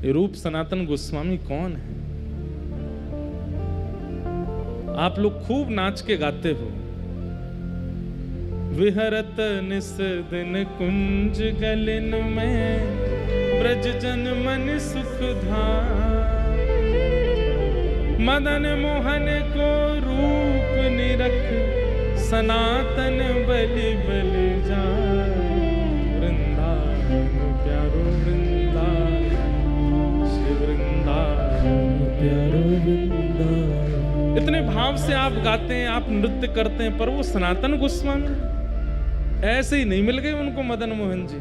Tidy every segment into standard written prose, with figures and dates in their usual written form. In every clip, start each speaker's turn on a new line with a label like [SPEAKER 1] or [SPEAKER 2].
[SPEAKER 1] ये रूप सनातन गोस्वामी कौन है? आप लोग खूब नाच के गाते हो। विहरत निस दिन कुंज गलिन में, ब्रज जन मन सुख धाम। मदन मोहन को रूप निरख, सनातन बलि बलि जाए। वृंदावन प्यारो वृंदावन, श्री वृंदावन प्यारो वृंदावन। इतने भाव से आप गाते हैं, आप नृत्य करते हैं, पर वो सनातन गोस्वामी ऐसे ही नहीं मिल गए उनको मदन मोहन जी।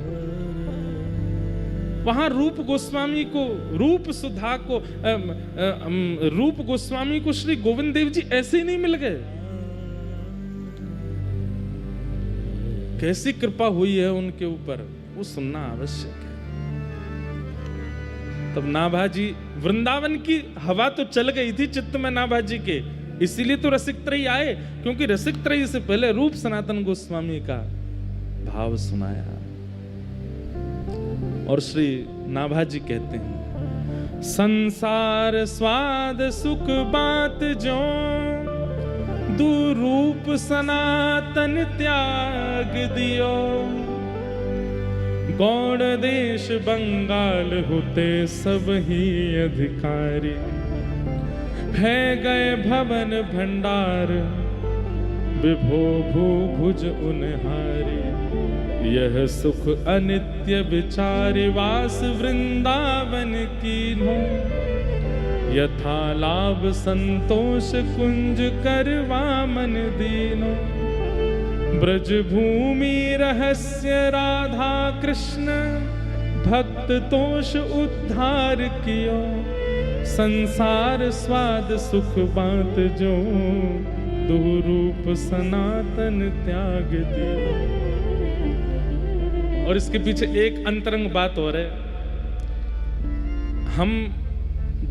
[SPEAKER 1] वहां रूप गोस्वामी को, रूप सुधा को, रूप गोस्वामी को श्री गोविंद देव जी ऐसे ही नहीं मिल गए। कैसी कृपा हुई है उनके ऊपर, वो सुनना आवश्यक है। तब नाभाजी, वृंदावन की हवा तो चल गई थी चित्त में नाभाजी के, इसीलिए तो रसिक त्रयी आए, क्योंकि रसिक त्रयी से पहले रूप सनातन गोस्वामी का भाव सुनाया। और श्री नाभाजी कहते हैं, संसार स्वाद सुख बात जो, दुरूप सनातन त्याग दियो। गौड़ देश बंगाल होते सब ही अधिकारी, है गए भवन भंडार, विभो भू भुज उनहारी। यह सुख अनित्य विचारि, वास वृंदावन कीन्हो। यथा लाभ संतोष कुंज करवा मन दीनो। ब्रज भूमि रहस्य राधा कृष्ण, भक्त तोष उद्धार कियो। संसार स्वाद सुख बात जो, दुरूप सनातन त्याग दियो। और इसके पीछे एक अंतरंग बात और है। हम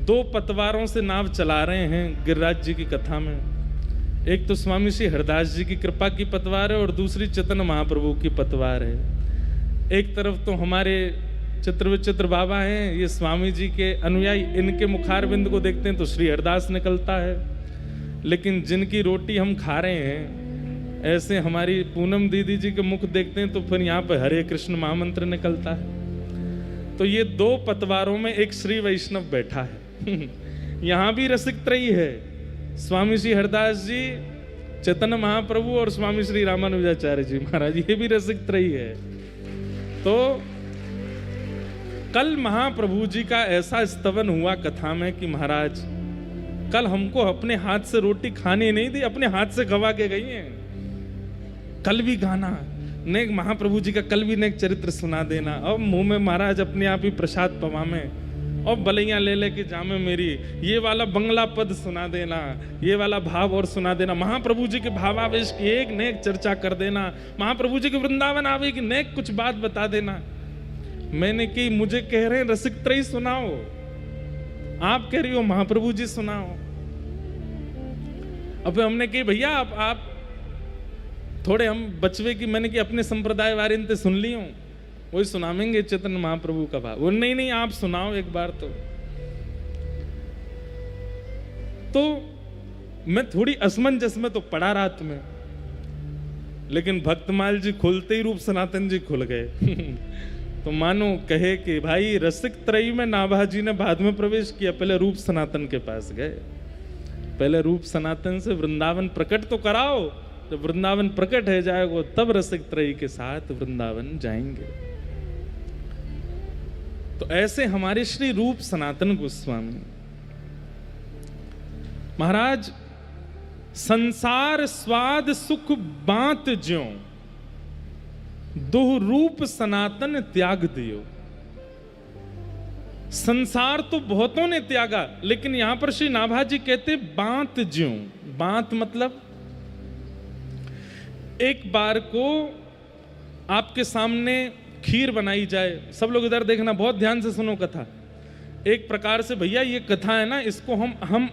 [SPEAKER 1] 2 पतवारों से नाव चला रहे हैं गिरिराज जी की कथा में। एक तो स्वामी श्री हरदास जी की कृपा की पतवार है, और दूसरी चैतन्य महाप्रभु की पतवार है। एक तरफ तो हमारे चित्र विचित्र बाबा हैं, ये स्वामी जी के अनुयायी, इनके मुखार बिंद को देखते हैं तो श्री हरदास निकलता है। लेकिन जिनकी रोटी हम खा रहे हैं, ऐसे हमारी पूनम दीदी जी के मुख देखते हैं तो फिर यहाँ पे हरे कृष्ण महामंत्र निकलता है। तो ये 2 पतवारों में एक श्री वैष्णव बैठा है। यहाँ भी रसिक त्रयी है, स्वामी श्री हरदास जी, चैतन्य महाप्रभु और स्वामी श्री रामानुजाचार्य जी महाराज, ये भी रसिक त्रयी है। तो कल महाप्रभु जी का ऐसा स्तवन हुआ कथा में कि महाराज कल हमको अपने हाथ से रोटी खानी नहीं दी, अपने हाथ से खवा के गई हैं। कल भी गाना, नेक महाप्रभु जी का कल भी नेक चरित्र सुना देना। अब मुंह में महाराज अपने आप ही प्रसाद पवा में, और बलैया ले लेके जामे मेरी, ये वाला बंगला पद सुना देना, ये वाला भाव और सुना देना। महाप्रभु जी के भावावेश की एक नेक चर्चा कर देना, महाप्रभु जी के वृंदावन आवे की नेक कुछ बात बता देना। मैंने की, मुझे कह रहे हैं रसिक त्रयी सुनाओ, आप कह रही हो महाप्रभु जी सुनाओ। अब हमने कही भैया आप थोड़े हम बचवे की, मैंने कि अपने संप्रदाय वारिन ते सुन ली हूं, वही सुनावेंगे चैतन्य महाप्रभु का भाव। वो नहीं आप सुनाओ एक बार। तो मैं थोड़ी असमंजस में तो पड़ा रात में, लेकिन भक्तमाल जी खुलते ही रूप सनातन जी खुल गए। तो मानो कहे कि भाई रसिक त्रयी में नाभाजी ने बाद में प्रवेश किया, पहले रूप सनातन के पास गए। पहले रूप सनातन से वृंदावन प्रकट तो कराओ, जब वृंदावन प्रकट है जाएगा तब रसिक त्रयी के साथ वृंदावन जाएंगे। तो ऐसे हमारे श्री रूप सनातन गोस्वामी महाराज, संसार स्वाद सुख बात ज्यों, दुह रूप सनातन त्याग दियो। संसार तो बहुतों ने त्यागा, लेकिन यहां पर श्री नाभाजी कहते बात ज्यों। बात मतलब एक बार को आपके सामने खीर बनाई जाए, सब लोग इधर देखना, बहुत ध्यान से सुनो कथा। एक प्रकार से भैया ये कथा है ना, इसको हम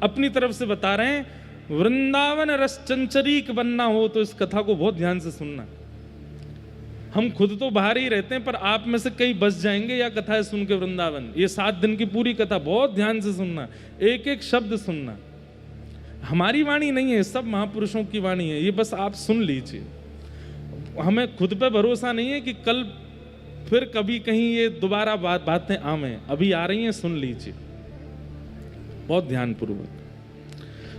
[SPEAKER 1] अपनी तरफ से बता रहे हैं, वृंदावन रस चंचरीक बनना हो तो इस कथा को बहुत ध्यान से सुनना। हम खुद तो बाहर ही रहते हैं, पर आप में से कई बस जाएंगे या कथा सुन के वृंदावन। ये 7 दिन की पूरी कथा बहुत ध्यान से सुनना, एक एक शब्द सुनना। हमारी वाणी नहीं है, सब महापुरुषों की वाणी है, ये बस आप सुन लीजिए। हमें खुद पे भरोसा नहीं है कि कल फिर कभी कहीं ये दोबारा बातें आवें, अभी आ रही हैं, सुन लीजिए बहुत ध्यानपूर्वक।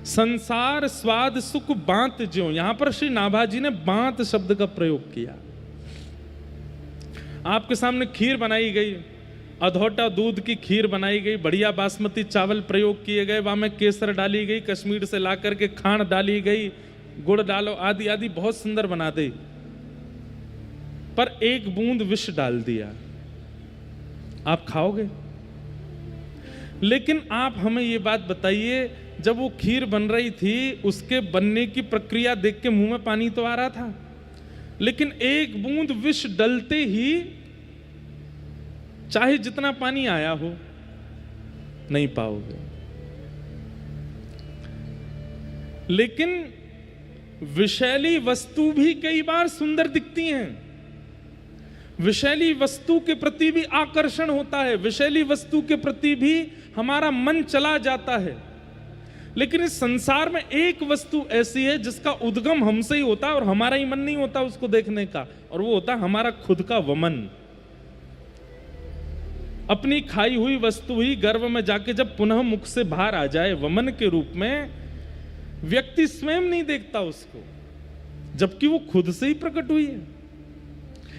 [SPEAKER 1] संसार स्वाद सुख बांत ज्यों, यहां पर श्री नाभाजी ने बांत शब्द का प्रयोग किया। आपके सामने खीर बनाई गई, अधौटा दूध की खीर बनाई गई, बढ़िया बासमती चावल प्रयोग किए गए, वहां में केसर डाली गई, कश्मीर से ला करके खांड डाली गई, गुड़ डालो, आदि आदि बहुत सुंदर बना दी, पर एक बूंद विष डाल दिया, आप खाओगे? लेकिन आप हमें ये बात बताइए, जब वो खीर बन रही थी उसके बनने की प्रक्रिया देख के मुंह में पानी तो आ रहा था, लेकिन एक बूंद विष डलते ही चाहे जितना पानी आया हो नहीं पाओगे। लेकिन विषैली वस्तु भी कई बार सुंदर दिखती हैं, विषैली वस्तु के प्रति भी आकर्षण होता है, विषैली वस्तु के प्रति भी हमारा मन चला जाता है। लेकिन इस संसार में एक वस्तु ऐसी है जिसका उद्गम हमसे ही होता है और हमारा ही मन नहीं होता उसको देखने का, और वो होता है हमारा खुद का वमन। अपनी खाई हुई वस्तु ही गर्भ में जाके जब पुनः मुख से बाहर आ जाए वमन के रूप में, व्यक्ति स्वयं नहीं देखता उसको, जबकि वो खुद से ही प्रकट हुई है।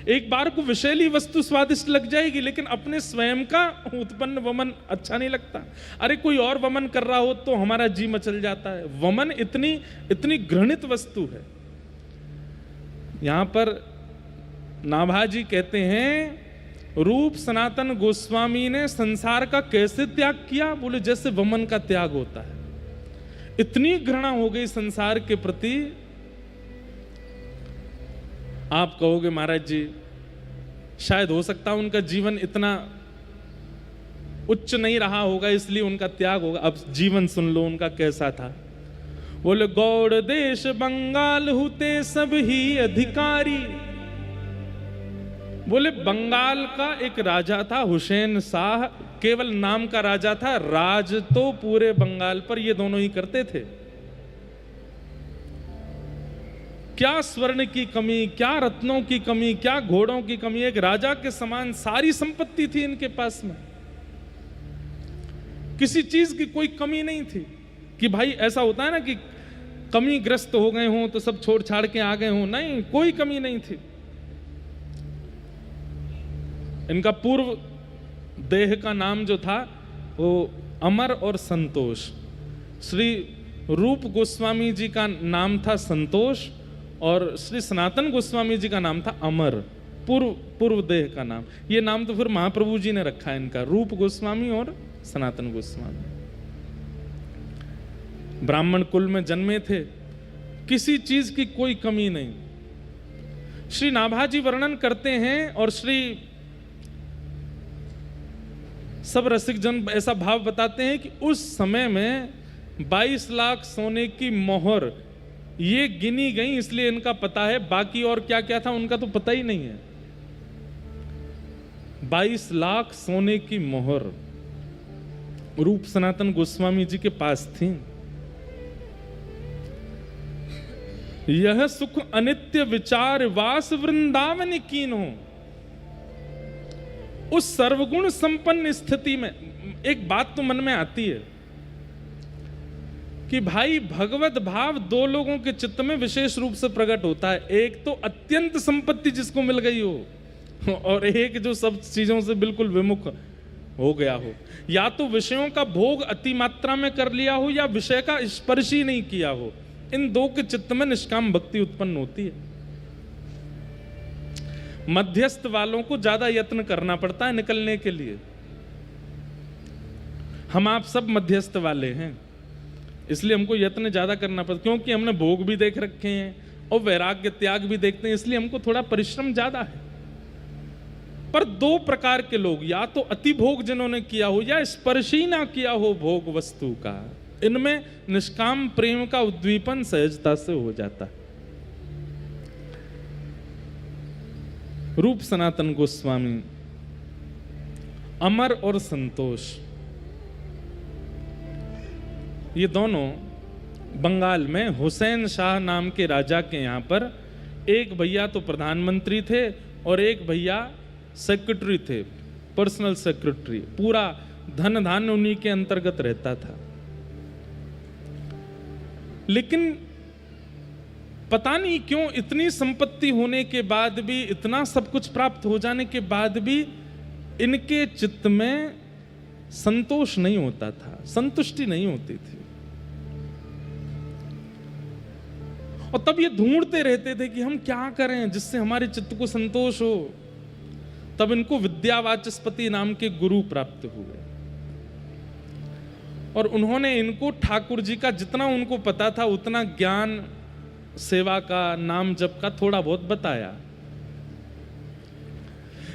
[SPEAKER 1] एक बार को विषैली वस्तु स्वादिष्ट लग जाएगी, लेकिन अपने स्वयं का उत्पन्न वमन अच्छा नहीं लगता। अरे कोई और वमन कर रहा हो तो हमारा जी मचल जाता है। वमन इतनी घृणित वस्तु है। यहां पर नाभाजी कहते हैं, रूप सनातन गोस्वामी ने संसार का कैसे त्याग किया? बोले जैसे वमन का त्याग होता है। इतनी घृणा हो गई संसार के प्रति। आप कहोगे महाराज जी शायद हो सकता है उनका जीवन इतना उच्च नहीं रहा होगा इसलिए उनका त्याग होगा। अब जीवन सुन लो उनका कैसा था। बोले गौड़ देश बंगाल हुते सब ही अधिकारी। बोले बंगाल का एक राजा था हुसैन शाह, केवल नाम का राजा था, राज तो पूरे बंगाल पर ये दोनों ही करते थे। क्या स्वर्ण की कमी, क्या रत्नों की कमी, क्या घोड़ों की कमी, एक राजा के समान सारी संपत्ति थी इनके पास में, किसी चीज की कोई कमी नहीं थी। कि भाई ऐसा होता है ना कि कमी ग्रस्त हो गए हों तो सब छोड़ छाड़ के आ गए हों, नहीं, कोई कमी नहीं थी। इनका पूर्व देह का नाम जो था वो अमर और संतोष। श्री रूप गोस्वामी जी का नाम था संतोष और श्री सनातन गोस्वामी जी का नाम था अमर, पूर्व देह का नाम। ये नाम तो फिर महाप्रभु जी ने रखा है इनका, रूप गोस्वामी और सनातन गोस्वामी। ब्राह्मण कुल में जन्मे थे, किसी चीज की कोई कमी नहीं। श्री नाभाजी वर्णन करते हैं और श्री सब रसिक जन ऐसा भाव बताते हैं कि उस समय में 22 लाख सोने की मोहर ये गिनी गई, इसलिए इनका पता है, बाकी और क्या क्या था उनका तो पता ही नहीं है। 22 लाख सोने की मोहर रूप सनातन गोस्वामी जी के पास थी। यह सुख अनित्य विचार वास वृंदावन कीन्हो। उस सर्वगुण संपन्न स्थिति में एक बात तो मन में आती है कि भाई भगवत भाव दो लोगों के चित्त में विशेष रूप से प्रकट होता है। एक तो अत्यंत संपत्ति जिसको मिल गई हो और एक जो सब चीजों से बिल्कुल विमुख हो गया हो। या तो विषयों का भोग अति मात्रा में कर लिया हो या विषय का स्पर्श ही नहीं किया हो। इन दो के चित्त में निष्काम भक्ति उत्पन्न होती है। मध्यस्थ वालों को ज्यादा यत्न करना पड़ता है निकलने के लिए। हम आप सब मध्यस्थ वाले हैं, इसलिए हमको यत्न ज्यादा करना पड़ता, क्योंकि हमने भोग भी देख रखे हैं और वैराग्य त्याग भी देखते हैं, इसलिए हमको थोड़ा परिश्रम ज्यादा है। पर दो प्रकार के लोग, या तो अति भोग जिन्होंने किया हो या स्पर्श ही ना किया हो भोग वस्तु का, इनमें निष्काम प्रेम का उद्दीपन सहजता से हो जाता है। रूप सनातन गोस्वामी, अमर और संतोष, ये दोनों बंगाल में हुसैन शाह नाम के राजा के यहाँ पर, एक भैया तो प्रधानमंत्री थे और एक भैया सेक्रेटरी थे, पर्सनल सेक्रेटरी, पूरा धन धान्य उन्हीं के अंतर्गत रहता था। लेकिन पता नहीं क्यों इतनी संपत्ति होने के बाद भी, इतना सब कुछ प्राप्त हो जाने के बाद भी इनके चित्त में संतोष नहीं होता था, संतुष्टि नहीं होती थी। और तब ये ढूंढते रहते थे कि हम क्या करें जिससे हमारे चित्त को संतोष हो। तब इनको विद्यावाचस्पति नाम के गुरु प्राप्त हुए और उन्होंने इनको ठाकुर जी का जितना उनको पता था उतना ज्ञान, सेवा का, नाम जप का थोड़ा बहुत बताया।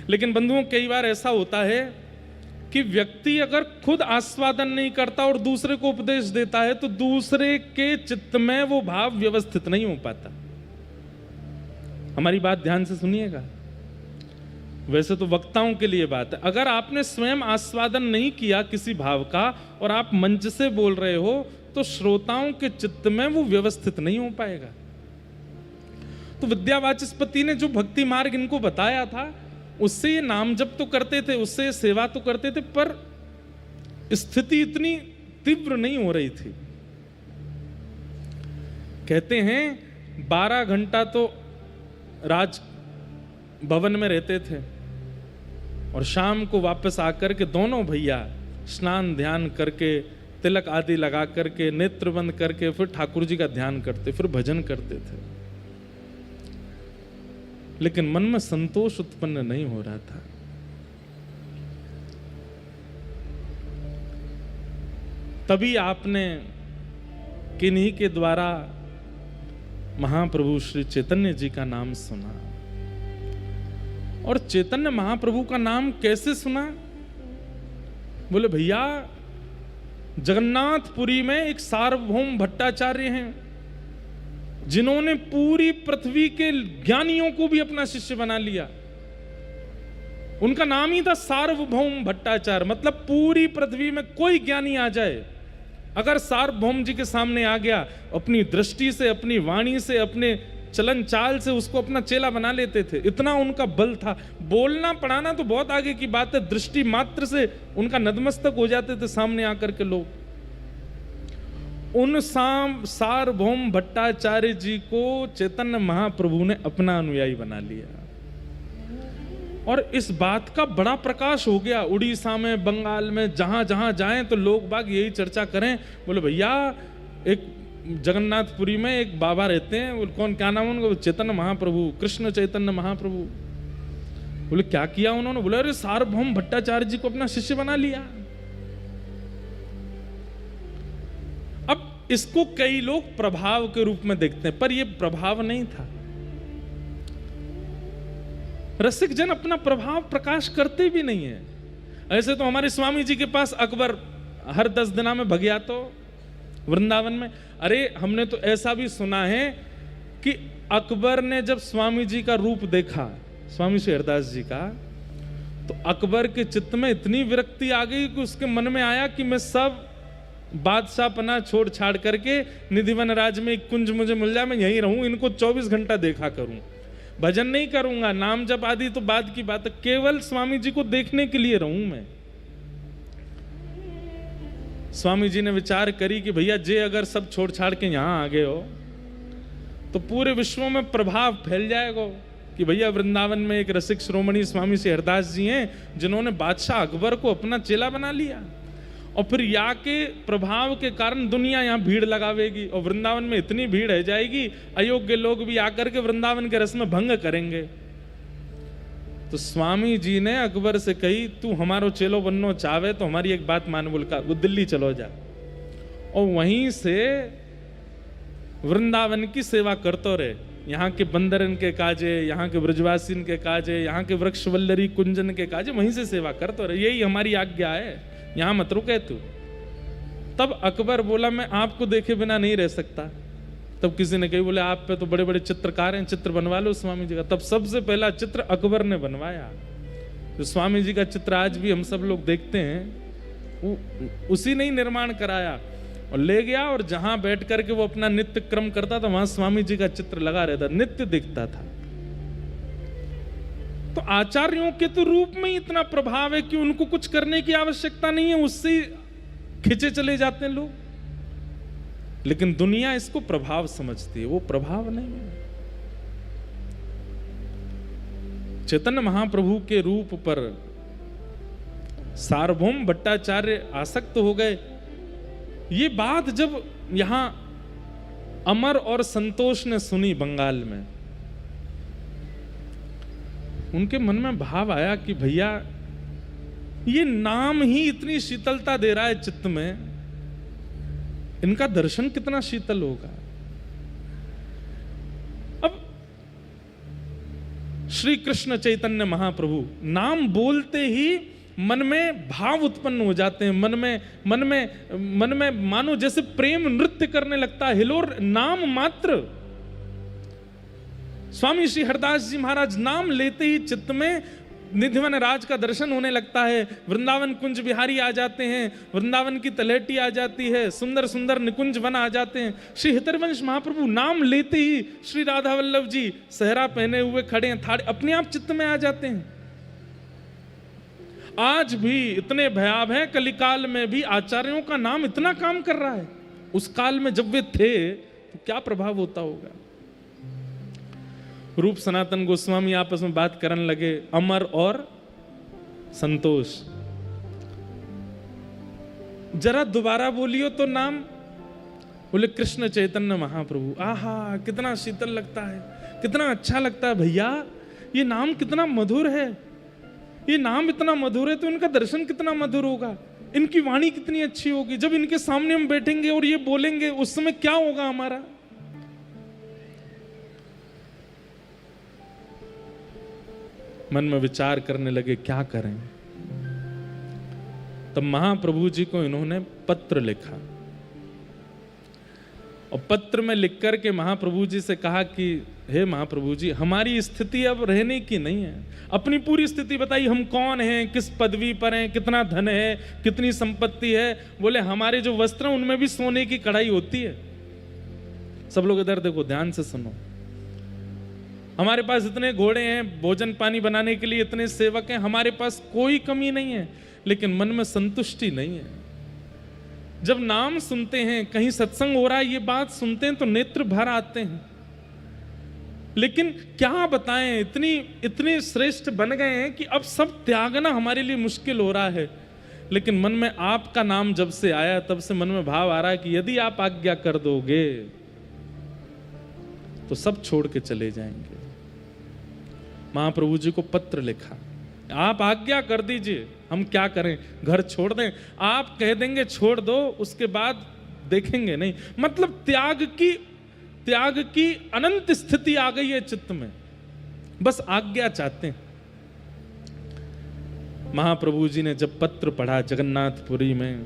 [SPEAKER 1] लेकिन बंधुओं, कई बार ऐसा होता है कि व्यक्ति अगर खुद आस्वादन नहीं करता और दूसरे को उपदेश देता है तो दूसरे के चित्त में वो भाव व्यवस्थित नहीं हो पाता। हमारी बात ध्यान से सुनिएगा, वैसे तो वक्ताओं के लिए बात है। अगर आपने स्वयं आस्वादन नहीं किया किसी भाव का और आप मंच से बोल रहे हो तो श्रोताओं के चित्त में वो व्यवस्थित नहीं हो पाएगा। तो विद्यावाचस्पति ने जो भक्ति मार्ग इनको बताया था उससे ये नाम जप तो करते थे, उससे सेवा तो करते थे, पर स्थिति इतनी तीव्र नहीं हो रही थी। कहते हैं 12 घंटा तो राज भवन में रहते थे और शाम को वापस आकर के दोनों भैया स्नान ध्यान करके, तिलक आदि लगा करके, नेत्र बंद करके फिर ठाकुर जी का ध्यान करते, फिर भजन करते थे। लेकिन मन में संतोष उत्पन्न नहीं हो रहा था। तभी आपने किन्हीं के द्वारा महाप्रभु श्री चैतन्य जी का नाम सुना। और चैतन्य महाप्रभु का नाम कैसे सुना? बोले भैया, जगन्नाथपुरी में एक सार्वभौम भट्टाचार्य हैं जिन्होंने पूरी पृथ्वी के ज्ञानियों को भी अपना शिष्य बना लिया। उनका नाम ही था सार्वभौम भट्टाचार्य, मतलब पूरी पृथ्वी में कोई ज्ञानी आ जाए, अगर सार्वभौम जी के सामने आ गया, अपनी दृष्टि से, अपनी वाणी से, अपने चलन चाल से उसको अपना चेला बना लेते थे। इतना उनका बल था। बोलना पढ़ाना तो बहुत आगे की बात है, दृष्टि मात्र से उनका नतमस्तक हो जाते थे सामने आकर के लोग। उन सार्वभौम भट्टाचार्य जी को चैतन्य महाप्रभु ने अपना अनुयायी बना लिया और इस बात का बड़ा प्रकाश हो गया। उड़ीसा में, बंगाल में, जहां जहां जाएं तो लोग बाग यही चर्चा करें। बोले भैया, एक जगन्नाथपुरी में एक बाबा रहते हैं, कौन, क्या नाम उनका? चैतन्य महाप्रभु, कृष्ण चैतन्य महाप्रभु। बोले क्या किया उन्होंने? बोले अरे सार्वभौम भट्टाचार्य जी को अपना शिष्य बना लिया। अब इसको कई लोग प्रभाव के रूप में देखते हैं, पर यह प्रभाव नहीं था। रसिक जन अपना प्रभाव प्रकाश करते भी नहीं है। ऐसे तो हमारे स्वामी जी के पास अकबर हर 10 दिना में भग तो वृंदावन में। अरे हमने तो ऐसा भी सुना है कि अकबर ने जब स्वामी जी का रूप देखा, स्वामी श्री हरदास जी का, तो अकबर के चित्त में इतनी विरक्ति आ गई कि उसके मन में आया कि मैं सब बादशाहपना छोड़ छाड़ करके निधिवन राज में एक कुंज मुझे मिल जाए, मैं यहीं रहूं, इनको 24 घंटा देखा करूं, भजन नहीं करूंगा, नाम जप आदि तो बाद की बात है, केवल स्वामी जी को देखने के लिए रहूं मैं। स्वामी जी ने विचार करी कि भैया जे अगर सब छोड़ छाड़ के यहां आ गए हो तो पूरे विश्व में प्रभाव फैल जाएगा कि भैया वृंदावन में एक रसिक श्रोमणी स्वामी श्री हरदास जी हैं जिन्होंने बादशाह अकबर को अपना चेला बना लिया, और फिर यहाँ के प्रभाव के कारण दुनिया यहाँ भीड़ लगावेगी और वृंदावन में इतनी भीड़ रह जाएगी, अयोग्य लोग भी आकर के वृंदावन के रस में भंग करेंगे। तो स्वामी जी ने अकबर से कही, तू हमारो चेलो बननो चाहे तो हमारी एक बात मान, बोल का वो दिल्ली चलो जा और वहीं से वृंदावन की सेवा करते रहे। यहाँ के बंदरन के काजे, यहाँ के ब्रजवासीन के काजे, यहाँ के वृक्ष वल्लरी कुंजन के काजे, वहीं से सेवा करते रहे, यही हमारी आज्ञा है, यहाँ मत रुके तू। तब अकबर बोला, मैं आपको देखे बिना नहीं रह सकता, तब किसी ने कही, बोले आप पे तो बड़े बड़े चित्रकार हैं, चित्र बनवा लो स्वामी जी का। तब सबसे पहला चित्र अकबर ने बनवाया। जो स्वामी जी का चित्र आज भी हम सब लोग देखते हैं, वो उसी ने ही निर्माण कराया और ले गया, और जहां बैठ करके वो अपना नित्य क्रम करता था वहां स्वामी जी का चित्र लगा रहता, नित्य दिखता था। तो आचार्यों के तो रूप में ही इतना प्रभाव है कि उनको कुछ करने की आवश्यकता नहीं है, उससे खिंचे चले जाते हैं लोग। लेकिन दुनिया इसको प्रभाव समझती है, वो प्रभाव नहीं है। चैतन्य महाप्रभु के रूप पर सार्वभौम भट्टाचार्य आसक्त हो गए। ये बात जब यहां अमर और संतोष ने सुनी बंगाल में, उनके मन में भाव आया कि भैया ये नाम ही इतनी शीतलता दे रहा है चित्त में, इनका दर्शन कितना शीतल होगा। अब श्री कृष्ण चैतन्य महाप्रभु नाम बोलते ही मन में भाव उत्पन्न हो जाते हैं, मन में मानो जैसे प्रेम नृत्य करने लगता है। हिलोर नाम मात्र, स्वामी श्री हरदास जी महाराज नाम लेते ही चित्त में निधिवन राज का दर्शन होने लगता है। वृंदावन कुंज बिहारी आ जाते हैं, वृंदावन की तलहटी आ जाती है, सुंदर सुंदर निकुंज वन आ जाते हैं। श्री हितरवंश महाप्रभु नाम लेते ही श्री राधा वल्लभ जी सहरा पहने हुए खड़े हैं, थाड़े अपने आप चित्त में आ जाते हैं। आज भी इतने भयावह हैं, कलिकाल में भी आचार्यों का नाम इतना काम कर रहा है। उस काल में जब वे थे तो क्या प्रभाव होता होगा। रूप सनातन गोस्वामी आपस में बात करने लगे, अमर और संतोष, जरा दोबारा बोलियो तो नाम। बोले कृष्ण चैतन्य महाप्रभु। आहा, कितना शीतल लगता है, कितना अच्छा लगता है भैया। ये नाम कितना मधुर है, ये नाम इतना मधुर है तो इनका दर्शन कितना मधुर होगा, इनकी वाणी कितनी अच्छी होगी। जब इनके सामने हम बैठेंगे और ये बोलेंगे उस समय क्या होगा हमारा। मन में विचार करने लगे क्या करें। तब महाप्रभु जी को इन्होंने पत्र लिखा और पत्र में लिख करके महाप्रभु जी से कहा कि हे महाप्रभु जी, हमारी स्थिति अब रहने की नहीं है, अपनी पूरी स्थिति बताइए, हम कौन हैं, किस पदवी पर हैं, कितना धन है, कितनी संपत्ति है। बोले हमारे जो वस्त्र हैं उनमें भी सोने की कढ़ाई होती है। सब लोग इधर देखो, ध्यान से सुनो। हमारे पास इतने घोड़े हैं, भोजन पानी बनाने के लिए इतने सेवक हैं, हमारे पास कोई कमी नहीं है, लेकिन मन में संतुष्टि नहीं है। जब नाम सुनते हैं, कहीं सत्संग हो रहा है, ये बात सुनते हैं तो नेत्र भर आते हैं। लेकिन क्या बताएं, इतने श्रेष्ठ बन गए हैं कि अब सब त्यागना हमारे लिए मुश्किल हो रहा है। लेकिन मन में आपका नाम जब से आया तब से मन में भाव आ रहा है कि यदि आप आज्ञा कर दोगे तो सब छोड़ के चले जाएंगे। महाप्रभु जी को पत्र लिखा, आप आज्ञा कर दीजिए, हम क्या करें, घर छोड़ दें। आप कह देंगे छोड़ दो, उसके बाद देखेंगे नहीं। मतलब त्याग की अनंत स्थिति आ गई है चित्त में, बस आज्ञा चाहते हैं। महाप्रभु जी ने जब पत्र पढ़ा जगन्नाथपुरी में,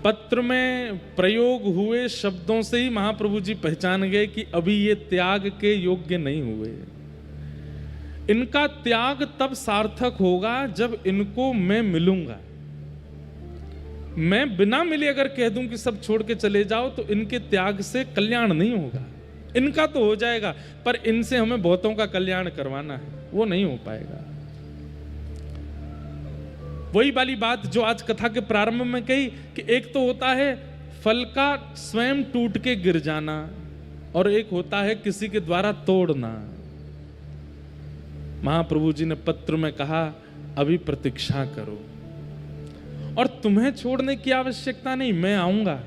[SPEAKER 1] पत्र में प्रयोग हुए शब्दों से ही महाप्रभु जी पहचान गए कि अभी ये त्याग के योग्य नहीं हुए। इनका त्याग तब सार्थक होगा जब इनको मैं मिलूंगा। मैं बिना मिले अगर कह दूं कि सब छोड़ के चले जाओ तो इनके त्याग से कल्याण नहीं होगा। इनका तो हो जाएगा, पर इनसे हमें बहुतों का कल्याण करवाना है, वो नहीं हो पाएगा। वही वाली बात जो आज कथा के प्रारंभ में कही कि एक तो होता है फल का स्वयं टूट के गिर जाना, और एक होता है किसी के द्वारा तोड़ना। महाप्रभु जी ने पत्र में कहा अभी प्रतीक्षा करो, और तुम्हें छोड़ने की आवश्यकता नहीं, मैं आऊंगा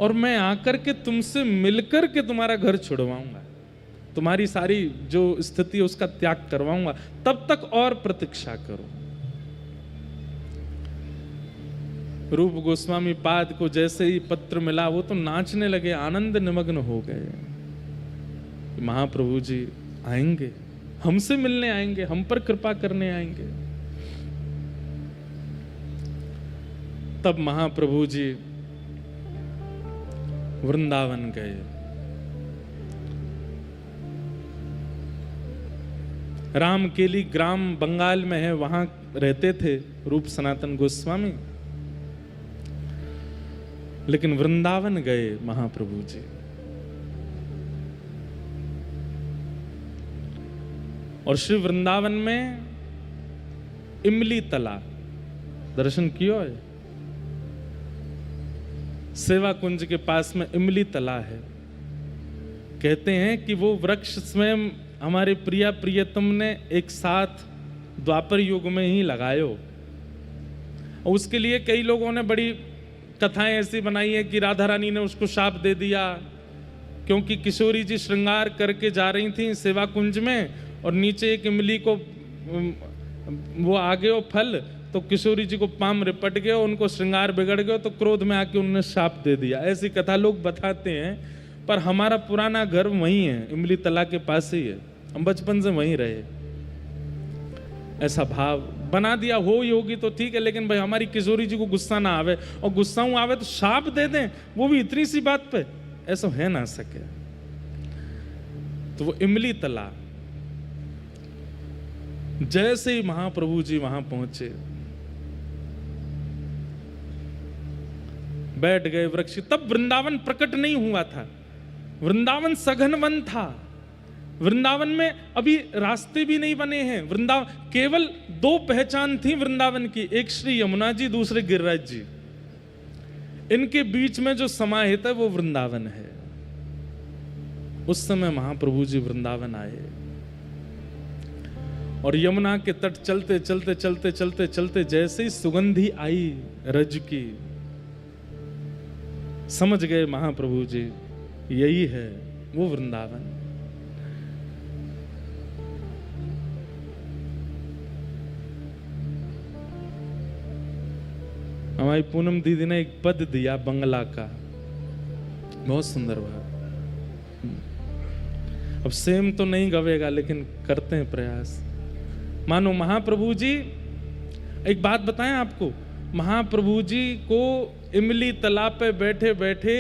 [SPEAKER 1] और मैं आकर के तुमसे मिलकर के तुम्हारा घर छुड़वाऊंगा, तुम्हारी सारी जो स्थिति है उसका त्याग करवाऊंगा, तब तक और प्रतीक्षा करो। रूप गोस्वामी पाद को जैसे ही पत्र मिला वो तो नाचने लगे, आनंद निमग्न हो गए। महाप्रभु जी आएंगे, हमसे मिलने आएंगे, हम पर कृपा करने आएंगे। तब महाप्रभु जी वृंदावन गए। रामकेली ग्राम बंगाल में है, वहां रहते थे रूप सनातन गोस्वामी। लेकिन वृंदावन गए महाप्रभु जी। और श्री वृंदावन में इमली तला दर्शन किया है। सेवा कुंज के पास में इमली तला है। कहते हैं कि वो वृक्ष स्वयं हमारे प्रिया प्रियतम ने एक साथ द्वापर युग में ही लगायो। और उसके लिए कई लोगों ने बड़ी कथाएं ऐसी बनाई है कि राधा रानी ने उसको शाप दे दिया, क्योंकि किशोरी जी श्रृंगार करके जा रही थी सेवा कुंज में और नीचे एक इमली को वो आ गए फल, तो किशोरी जी को पाम रिपट गए, उनको श्रृंगार बिगड़ गया, तो क्रोध में आके उन्होंने शाप दे दिया। ऐसी कथा लोग बताते हैं, पर हमारा पुराना घर वहीं है, इमली तला के पास ही है, हम बचपन से वहीं रहे। ऐसा भाव बना दिया हो होगी तो ठीक है, लेकिन भाई हमारी किशोरी जी को गुस्सा ना आवे, और गुस्सा आवे तो शाप दे दें, वो भी इतनी सी बात पे, ऐसा है ना सके। तो वो इमली तला, जैसे ही महाप्रभु जी वहां पहुंचे, बैठ गए वृक्ष। तब वृंदावन प्रकट नहीं हुआ था, वृंदावन सघन वन था। वृंदावन में अभी रास्ते भी नहीं बने हैं। वृंदावन केवल दो पहचान थी वृंदावन की, एक श्री यमुना जी, दूसरे गिरिराज जी। इनके बीच में जो समाहित है वो वृंदावन है। उस समय महाप्रभु जी वृंदावन आए और यमुना के तट चलते चलते चलते चलते चलते जैसे ही सुगंधी आई रज की, समझ गए महाप्रभु जी यही है वो वृंदावन। हमारी पूनम दीदी ने एक पद दिया बंगला का, बहुत सुंदर भाव। अब सेम तो नहीं गवेगा, लेकिन करते हैं प्रयास। मानो महाप्रभु जी, एक बात बताएं आपको, महाप्रभु जी को इमली तालाब पे बैठे बैठे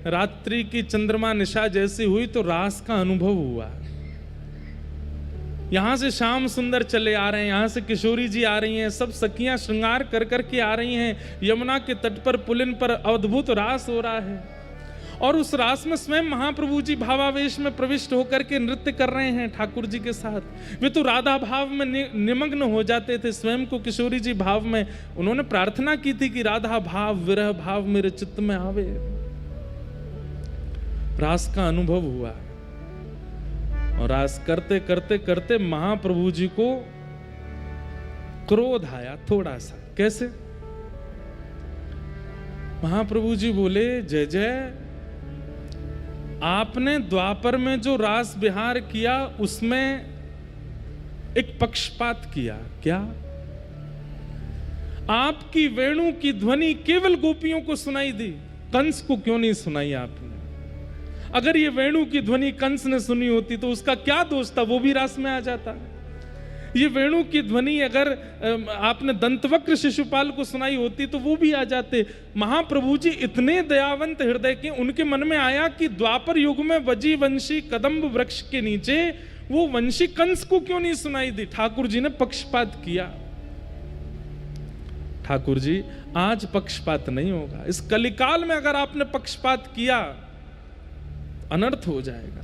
[SPEAKER 1] रात्रि की चंद्रमा निशा जैसी हुई तो रास का अनुभव हुआ। यहां से श्याम सुंदर चले आ रहे हैं, यहां से किशोरी जी आ रही हैं, सब सखियां श्रृंगार कर करके आ रही हैं। यमुना के तट पर पुलिन पर अद्भुत रास हो रहा है, और उस रास में स्वयं महाप्रभु जी भावावेश में प्रविष्ट होकर के नृत्य कर रहे हैं ठाकुर जी के साथ। वे तो राधा भाव में निमग्न हो जाते थे, स्वयं को किशोरी जी भाव में। उन्होंने प्रार्थना की थी कि राधा भाव विरह भाव मेरे चित्त में आवे। रास का अनुभव हुआ, और रास करते करते करते महाप्रभु जी को क्रोध आया थोड़ा सा। कैसे? महाप्रभु जी बोले, जय जय, आपने द्वापर में जो रास विहार किया उसमें एक पक्षपात किया। क्या? आपकी वेणु की ध्वनि केवल गोपियों को सुनाई दी, कंस को क्यों नहीं सुनाई आपने? अगर ये वेणु की ध्वनि कंस ने सुनी होती तो उसका क्या दोष था, वो भी रास में आ जाता। ये वेणु की ध्वनि अगर आपने दंतवक्र शिशुपाल को सुनाई होती तो वो भी आ जाते। महाप्रभु जी इतने दयावंत हृदय के, उनके मन में आया कि द्वापर युग में बजी वंशी कदम्ब वृक्ष के नीचे वो वंशी कंस को क्यों नहीं सुनाई दी। ठाकुर जी ने पक्षपात किया। ठाकुर जी, आज पक्षपात नहीं होगा। इस कलिकाल में अगर आपने पक्षपात किया, अनर्थ हो जाएगा।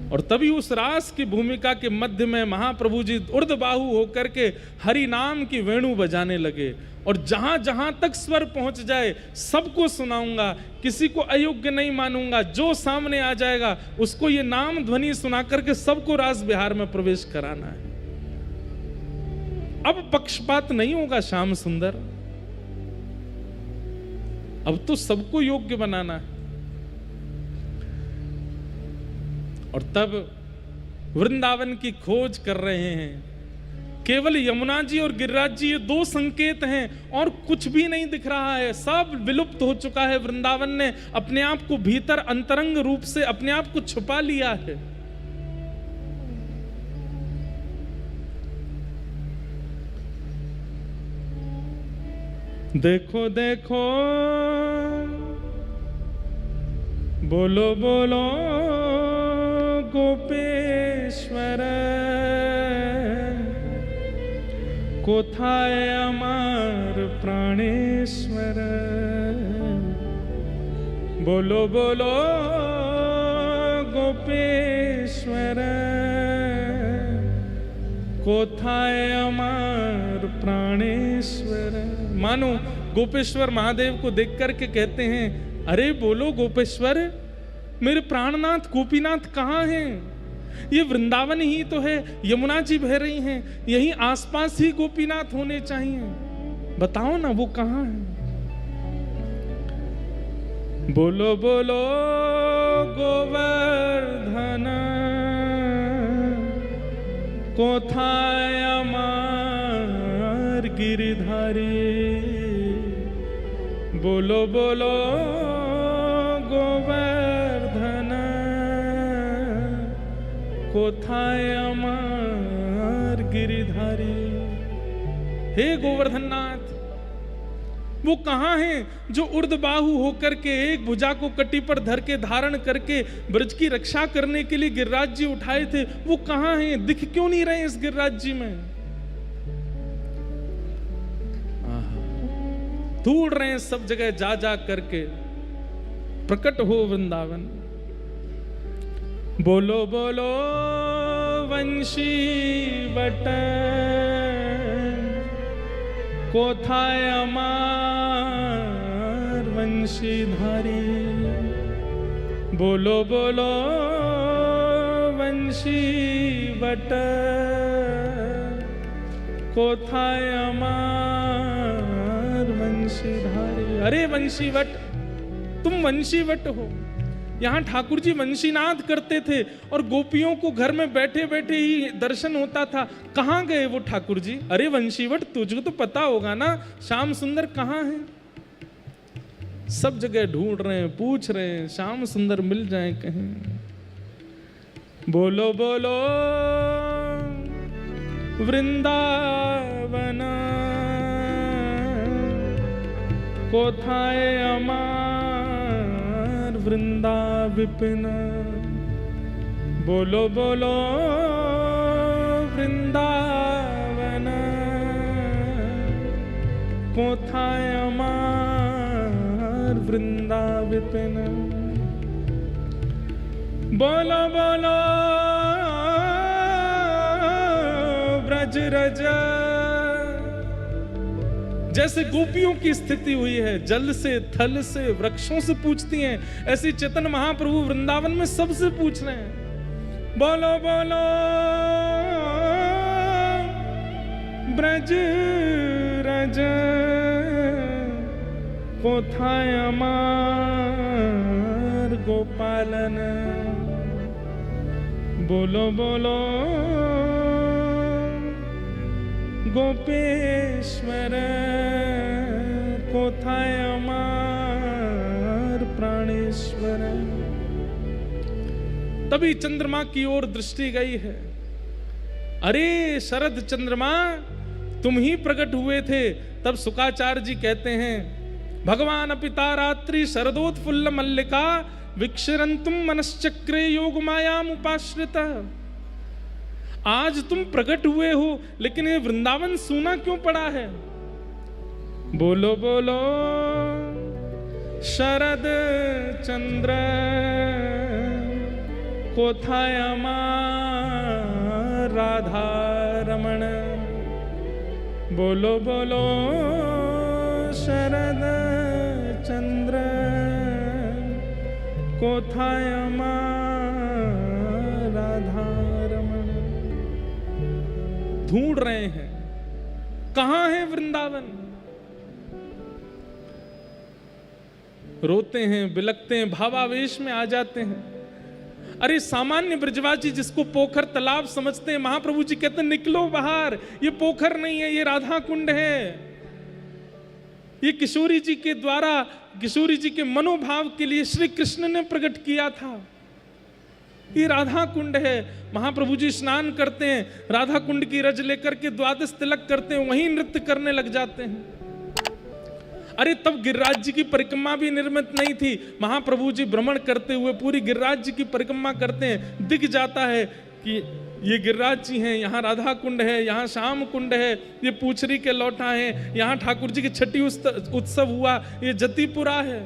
[SPEAKER 1] और तभी उस रास की भूमिका के मध्य में महाप्रभु जी ऊर्ध्वबाहु होकर के हरि नाम की वेणु बजाने लगे, और जहां जहां तक स्वर पहुंच जाए सबको सुनाऊंगा, किसी को अयोग्य नहीं मानूंगा। जो सामने आ जाएगा उसको ये नाम ध्वनि सुना करके सबको रास विहार में प्रवेश कराना है। अब पक्षपात नहीं होगा श्याम सुंदर, अब तो सबको योग्य बनाना है। और तब वृंदावन की खोज कर रहे हैं। केवल यमुना जी और गिरिराज जी ये दो संकेत हैं, और कुछ भी नहीं दिख रहा है। सब विलुप्त हो चुका है। वृंदावन ने अपने आप को भीतर अंतरंग रूप से अपने आप को छुपा लिया है। देखो देखो बोलो बोलो गोपेश्वर कोथाय अमर प्राणेश्वर। बोलो बोलो गोपेश्वर कोथाय अमर प्राणेश्वर। मानो गोपेश्वर महादेव को देख करके कहते हैं, अरे बोलो गोपेश्वर, मेरे प्राणनाथ गोपीनाथ कहाँ हैं? ये वृंदावन ही तो है, यमुना जी बह रही हैं, यहीं आसपास ही गोपीनाथ होने चाहिए, बताओ ना वो कहाँ हैं? बोलो बोलो गोवर्धन कोथाय अमर गिरिधारी। बोलो बोलो गोवर्धन कोथाय अमर गिरिधारी। हे गोवर्धन नाथ, वो कहाँ हैं जो ऊर्ध्वबाहु होकर के एक भुजा को कटी पर धर के धारण करके ब्रज की रक्षा करने के लिए गिरिराज जी उठाए थे? वो कहाँ हैं? दिख क्यों नहीं रहे इस गिरिराज जी में? ढूंढ रहे हैं सब जगह जा जा करके, प्रकट हो वृंदावन। बोलो बोलो वंशी बट कोथाय अमर वंशीधारी। बोलो बोलो वंशी बट कोथाय अमर वंशीधारी। अरे वंशीवट, तुम वंशीवट हो। यहाँ ठाकुर जी वंशीनाद करते थे और गोपियों को घर में बैठे बैठे ही दर्शन होता था। कहाँ गए वो ठाकुर जी? अरे वंशीवट, तुझको तो पता होगा ना, श्याम सुंदर कहाँ है? सब जगह ढूंढ रहे हैं, पूछ रहे हैं, श्याम सुंदर मिल जाए कहीं। बोलो बोलो वृंदावन कोथाय अमर वृंदा विपिन। बोलो बोलो वृंदावन कोथाय अमर वृंदा विपिन। बोलो बोलो ब्रज रज। जैसे गोपियों की स्थिति हुई है, जल से, थल से, वृक्षों से पूछती हैं, ऐसे चेतन महाप्रभु वृंदावन में सबसे पूछ रहे हैं। बोलो बोलो ब्रज रज कोथाय अमर गोपालन। बोलो बोलो गोपेश्वर कोथाय अमर प्राणेश्वर। तभी चंद्रमा की ओर दृष्टि गई है। अरे शरद चंद्रमा, तुम ही प्रकट हुए थे। तब शुकाचार्य जी कहते हैं, भगवान पिता रात्रि शरदोत्फुल्ल मल्लिका विक्षरंतुम मनश्चक्रे योग मायाम उपाश्रिता। आज तुम प्रकट हुए हो, लेकिन ये वृंदावन सूना क्यों पड़ा है? बोलो बोलो शरद चंद्र कोथाय अमर राधा रमण। बोलो बोलो शरद चंद्र कोथाय अमर राधा रमण। ढूंढ रहे हैं कहां है वृंदावन। रोते हैं, बिलकते हैं, भावावेश में आ जाते हैं। अरे सामान्य ब्रजवासी जिसको पोखर तालाब समझते हैं, महाप्रभु जी कहते हैं निकलो बाहर, ये पोखर नहीं है, ये राधा कुंड है। ये किशोरी जी के द्वारा, किशोरी जी के मनोभाव के लिए श्री कृष्ण ने प्रकट किया था। ये राधा कुंड है। महाप्रभु जी स्नान करते हैं, राधा कुंड की रज लेकर के द्वादश तिलक करते हैं, वहीं नृत्य करने लग जाते हैं। अरे तब गिरिराज जी की परिक्रमा भी निर्मित नहीं थी। महाप्रभु जी भ्रमण करते हुए पूरी गिरिराज जी की परिक्रमा करते हैं, दिख जाता है कि ये गिरिराज जी हैं, यहाँ राधा कुंड है, यहाँ श्याम कुंड है, ये पूछरी के लौटा है, यहाँ ठाकुर जी की छठी उत्सव हुआ, ये जतिपुरा है।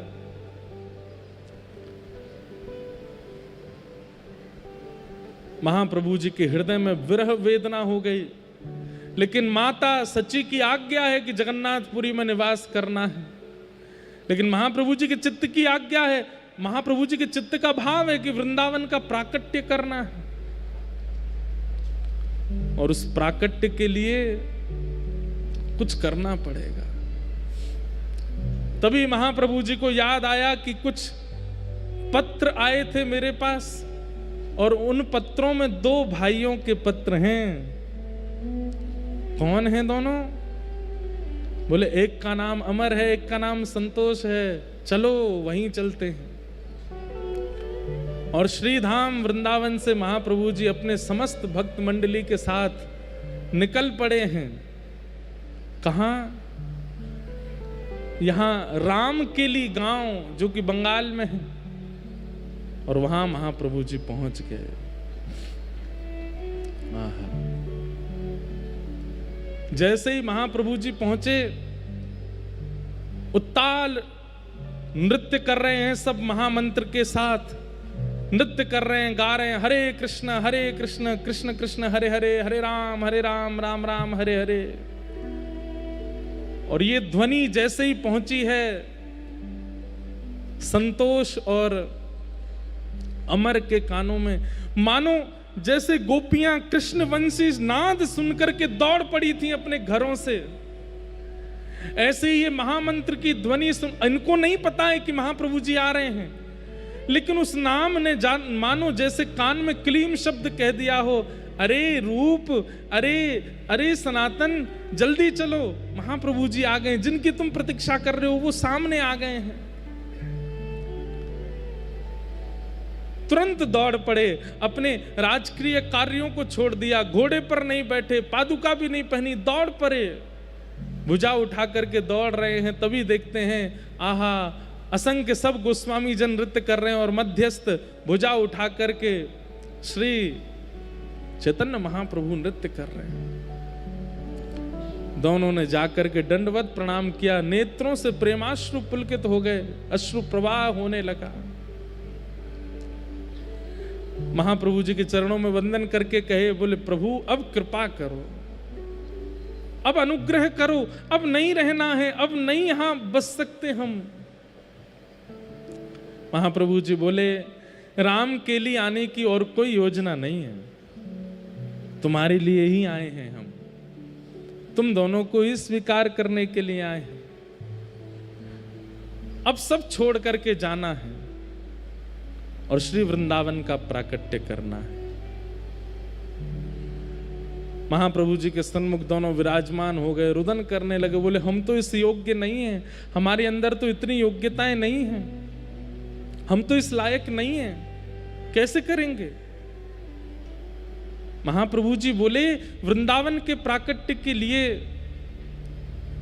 [SPEAKER 1] महाप्रभु जी के हृदय में विरह वेदना हो गई, लेकिन माता सची की आज्ञा है कि जगन्नाथपुरी में निवास करना है। लेकिन महाप्रभु जी के चित्त की आज्ञा है, महाप्रभु जी के चित्त का भाव है कि वृंदावन का प्राकट्य करना है, और उस प्राकट्य के लिए कुछ करना पड़ेगा। तभी महाप्रभु जी को याद आया कि कुछ पत्र आए थे मेरे पास, और उन पत्रों में 2 भाइयों के पत्र हैं। कौन हैं दोनों? बोले एक का नाम अमर है, एक का नाम संतोष है, चलो वहीं चलते हैं। और श्रीधाम वृंदावन से महाप्रभु जी अपने समस्त भक्त मंडली के साथ निकल पड़े हैं। कहां? यहां रामकेली गांव जो कि बंगाल में है, और वहां महाप्रभु जी पहुंच गए। जैसे ही महाप्रभु जी पहुंचे, उत्ताल नृत्य कर रहे हैं, सब महामंत्र के साथ नृत्य कर रहे हैं, गा रहे हैं, हरे कृष्ण कृष्ण कृष्ण हरे हरे, हरे राम राम राम हरे हरे। और ये ध्वनि जैसे ही पहुंची है, संतोष और अमर के कानों में, मानो जैसे गोपियां कृष्ण वंशी नाद सुनकर के दौड़ पड़ी थी अपने घरों से। ऐसे ही ये महामंत्र की ध्वनि सुन, इनको नहीं पता है कि महाप्रभु जी आ रहे हैं, लेकिन उस नाम ने मानो जैसे कान में क्लीम शब्द कह दिया हो, अरे रूप, अरे सनातन, जल्दी चलो, महाप्रभु जी आ गए, जिनकी तुम प्रतीक्षा कर रहे हो वो सामने आ गए हैं। तुरंत दौड़ पड़े, अपने राजकीय कार्यों को छोड़ दिया, घोड़े पर नहीं बैठे, पादुका भी नहीं पहनी, दौड़ पड़े, भुजा उठा करके दौड़ रहे हैं। तभी देखते हैं, आहा, असंख्य सब गोस्वामी जन नृत्य कर रहे हैं, और मध्यस्थ भुजा उठा करके श्री चैतन्य महाप्रभु नृत्य कर रहे हैं। दोनों ने जाकर के दंडवत प्रणाम किया, नेत्रों से प्रेमाश्रु पुलकित हो गए, अश्रु प्रवाह होने लगा। महाप्रभु जी के चरणों में वंदन करके कहे, बोले प्रभु अब कृपा करो, अब अनुग्रह करो, अब नहीं रहना है, अब नहीं यहां बस सकते हम। महाप्रभु जी बोले, राम के लिए आने की और कोई योजना नहीं है, तुम्हारे लिए ही आए हैं हम, तुम दोनों को ही स्वीकार करने के लिए आए हैं। अब सब छोड़ करके जाना है और श्री वृंदावन का प्राकट्य करना है। महाप्रभु जी के सन्मुख दोनों विराजमान हो गए, रुदन करने लगे, बोले हम तो इस योग्य नहीं हैं, हमारे अंदर तो इतनी योग्यताएं नहीं हैं, हम तो इस लायक नहीं हैं, कैसे करेंगे। महाप्रभु जी बोले, वृंदावन के प्राकट्य के लिए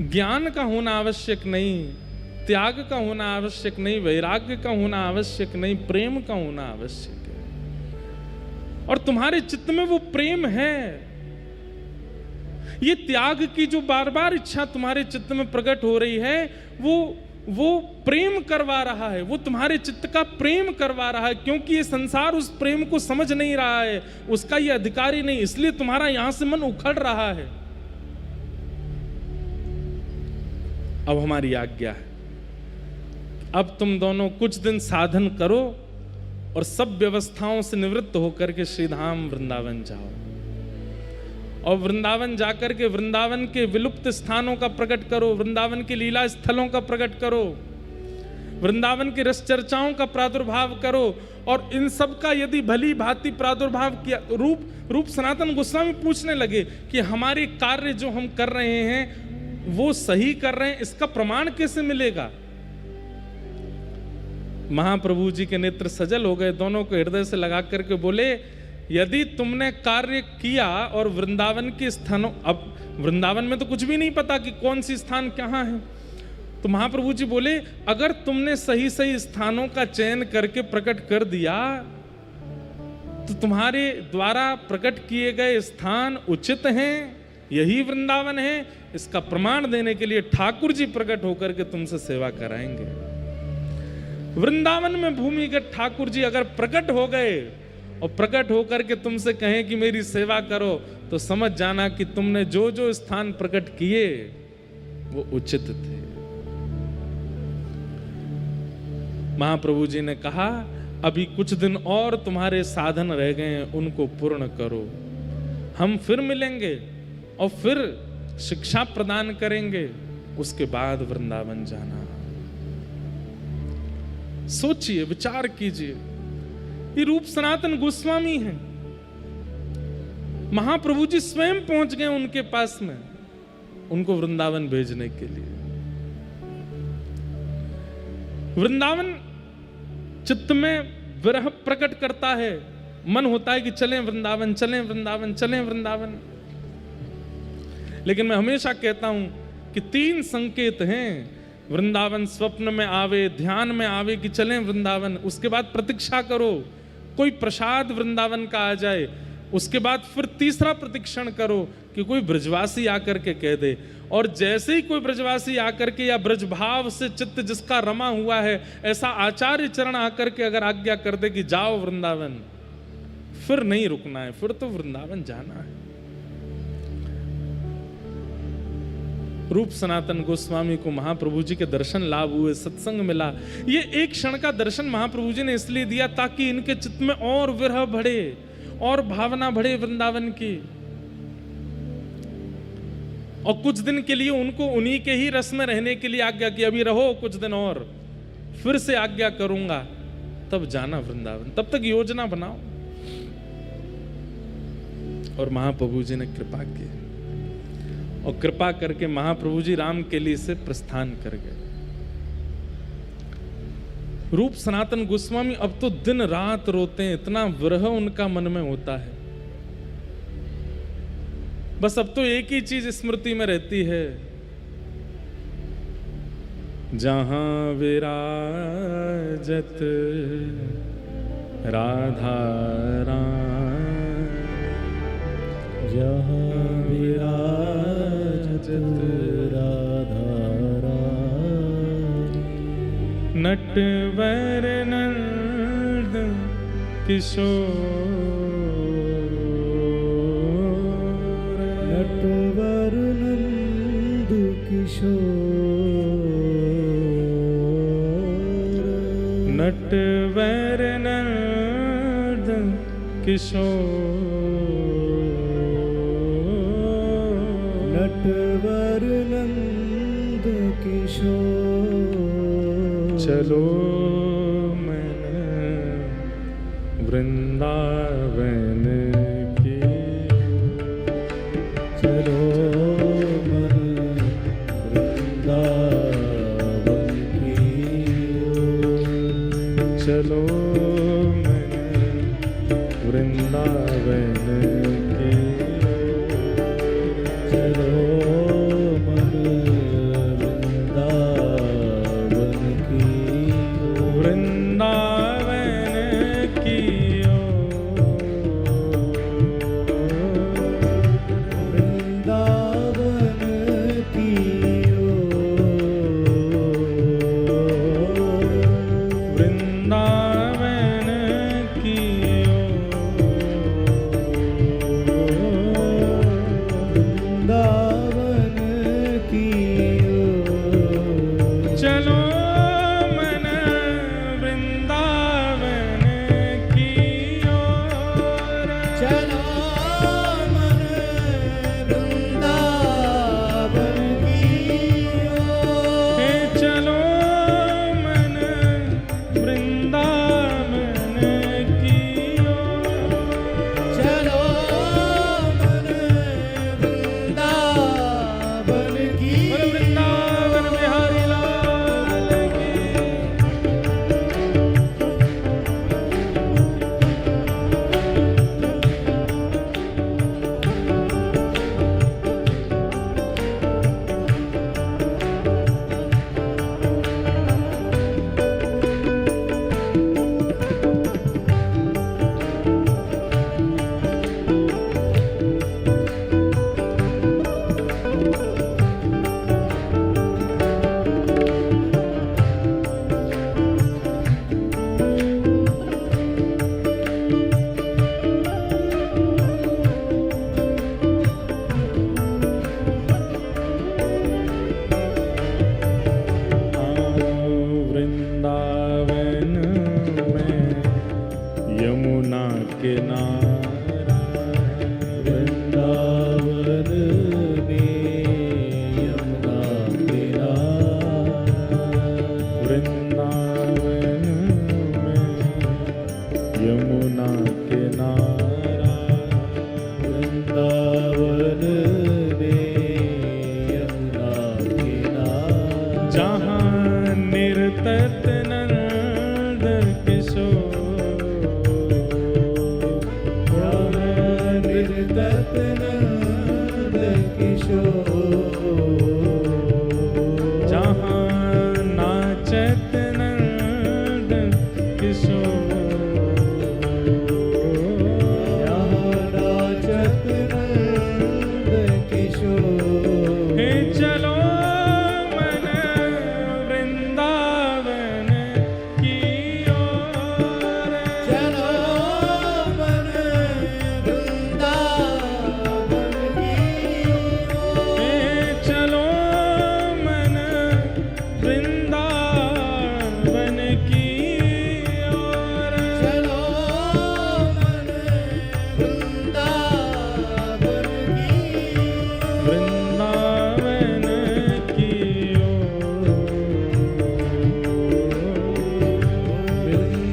[SPEAKER 1] ज्ञान का होना आवश्यक नहीं, त्याग का होना आवश्यक नहीं, वैराग्य का होना आवश्यक नहीं, प्रेम का होना आवश्यक है। और तुम्हारे चित्त में वो प्रेम है। ये त्याग की जो बार बार इच्छा तुम्हारे चित्त में प्रकट हो रही है, वो प्रेम करवा रहा है, वो तुम्हारे चित्त का प्रेम करवा रहा है, क्योंकि ये संसार उस प्रेम को समझ नहीं रहा है, उसका ये अधिकारी नहीं, इसलिए तुम्हारा यहां से मन उखड़ रहा है। अब हमारी आज्ञा है, अब तुम दोनों कुछ दिन साधन करो और सब व्यवस्थाओं से निवृत्त होकर के श्रीधाम वृंदावन जाओ, और वृंदावन जाकर के वृंदावन के विलुप्त स्थानों का प्रकट करो, वृंदावन के लीला स्थलों का प्रकट करो, वृंदावन की रस चर्चाओं का प्रादुर्भाव करो। और इन सब का यदि भली भांति प्रादुर्भाव किया, रूप सनातन गोस्वामी पूछने लगे कि हमारे कार्य जो हम कर रहे हैं वो सही कर रहे हैं, इसका प्रमाण कैसे मिलेगा। महाप्रभु जी के नेत्र सजल हो गए, दोनों को हृदय से लगा करके बोले, यदि तुमने कार्य किया और वृंदावन के स्थानों, अब वृंदावन में तो कुछ भी नहीं पता कि कौन सी स्थान कहाँ है, तो तो महाप्रभु जी बोले, अगर तुमने सही सही स्थानों का चयन करके प्रकट कर दिया तो तुम्हारे द्वारा प्रकट किए गए स्थान उचित हैं, यही वृंदावन है। इसका प्रमाण देने के लिए ठाकुर जी प्रकट होकर के तुमसे सेवा कराएंगे। वृंदावन में भूमिगत ठाकुर जी अगर प्रकट हो गए और प्रकट होकर के तुमसे कहें कि मेरी सेवा करो, तो समझ जाना कि तुमने जो जो स्थान प्रकट किए वो उचित थे। महाप्रभु जी ने कहा, अभी कुछ दिन और तुम्हारे साधन रह गए हैं, उनको पूर्ण करो। हम फिर मिलेंगे और फिर शिक्षा प्रदान करेंगे, उसके बाद वृंदावन जाना। सोचिए, विचार कीजिए। ये रूप सनातन गोस्वामी हैं, महाप्रभु जी स्वयं पहुंच गए उनके पास में, उनको वृंदावन भेजने के लिए। वृंदावन चित्त में विरह प्रकट करता है, मन होता है कि चलें वृंदावन, चलें वृंदावन, चलें वृंदावन। लेकिन मैं हमेशा कहता हूं कि 3 संकेत हैं। वृंदावन स्वप्न में आवे, ध्यान में आवे कि चलें वृंदावन, उसके बाद प्रतीक्षा करो कोई प्रसाद वृंदावन का आ जाए, उसके बाद फिर तीसरा प्रतीक्षण करो कि कोई ब्रजवासी आकर के कह दे। और जैसे ही कोई ब्रजवासी आकर के या ब्रजभाव से चित्त जिसका रमा हुआ है, ऐसा आचार्य चरण आकर के अगर आज्ञा कर दे कि जाओ वृंदावन, फिर नहीं रुकना है, फिर तो वृंदावन जाना है। रूप सनातन गोस्वामी को महाप्रभु जी के दर्शन लाभ हुए, सत्संग मिला। ये एक क्षण का दर्शन महाप्रभु जी ने इसलिए दिया ताकि इनके चित्त में और विरह बढ़े और भावना बढ़े वृंदावन की। और कुछ दिन के लिए उनको उन्हीं के ही रस में रहने के लिए आज्ञा की, अभी रहो कुछ दिन और, फिर से आज्ञा करूंगा तब जाना वृंदावन, तब तक योजना बनाओ। और महाप्रभु जी ने कृपा की और कृपा करके महाप्रभु जी राम केली से प्रस्थान कर गए। रूप सनातन गोस्वामी अब तो दिन रात रोते हैं, इतना विरह उनका मन में होता है। बस अब तो एक ही चीज स्मृति में रहती है, जहां विराजत राधा राम, जहां विराजत राधा राम, नटवर नंद किशोर, नटवर नंद किशोर, नटवर नंद किशोर, नटवर नंद किशोर। चलो मैंने वृंदावन की, चलो मन वृंदावन की, चलो मैंने वृंदावन की, चलो मन वृंदावन की, वृंदावन की जहाँ निर्तत नंद किशोर,
[SPEAKER 2] जहाँ निर्तत नंद किशोर,
[SPEAKER 1] जहाँ नाचत नंद किशोर,
[SPEAKER 2] जहाँ नाचत नंद किशोर।
[SPEAKER 1] हे चलो मन वृंदावन की ओर,
[SPEAKER 2] चलो मन वृंदावन की ओर।
[SPEAKER 1] हे चलो मन वृंदावन की ओर,
[SPEAKER 2] चलो मन वृंदावन की ओर।
[SPEAKER 1] वृंदावन की ओर,
[SPEAKER 2] वृंदावन की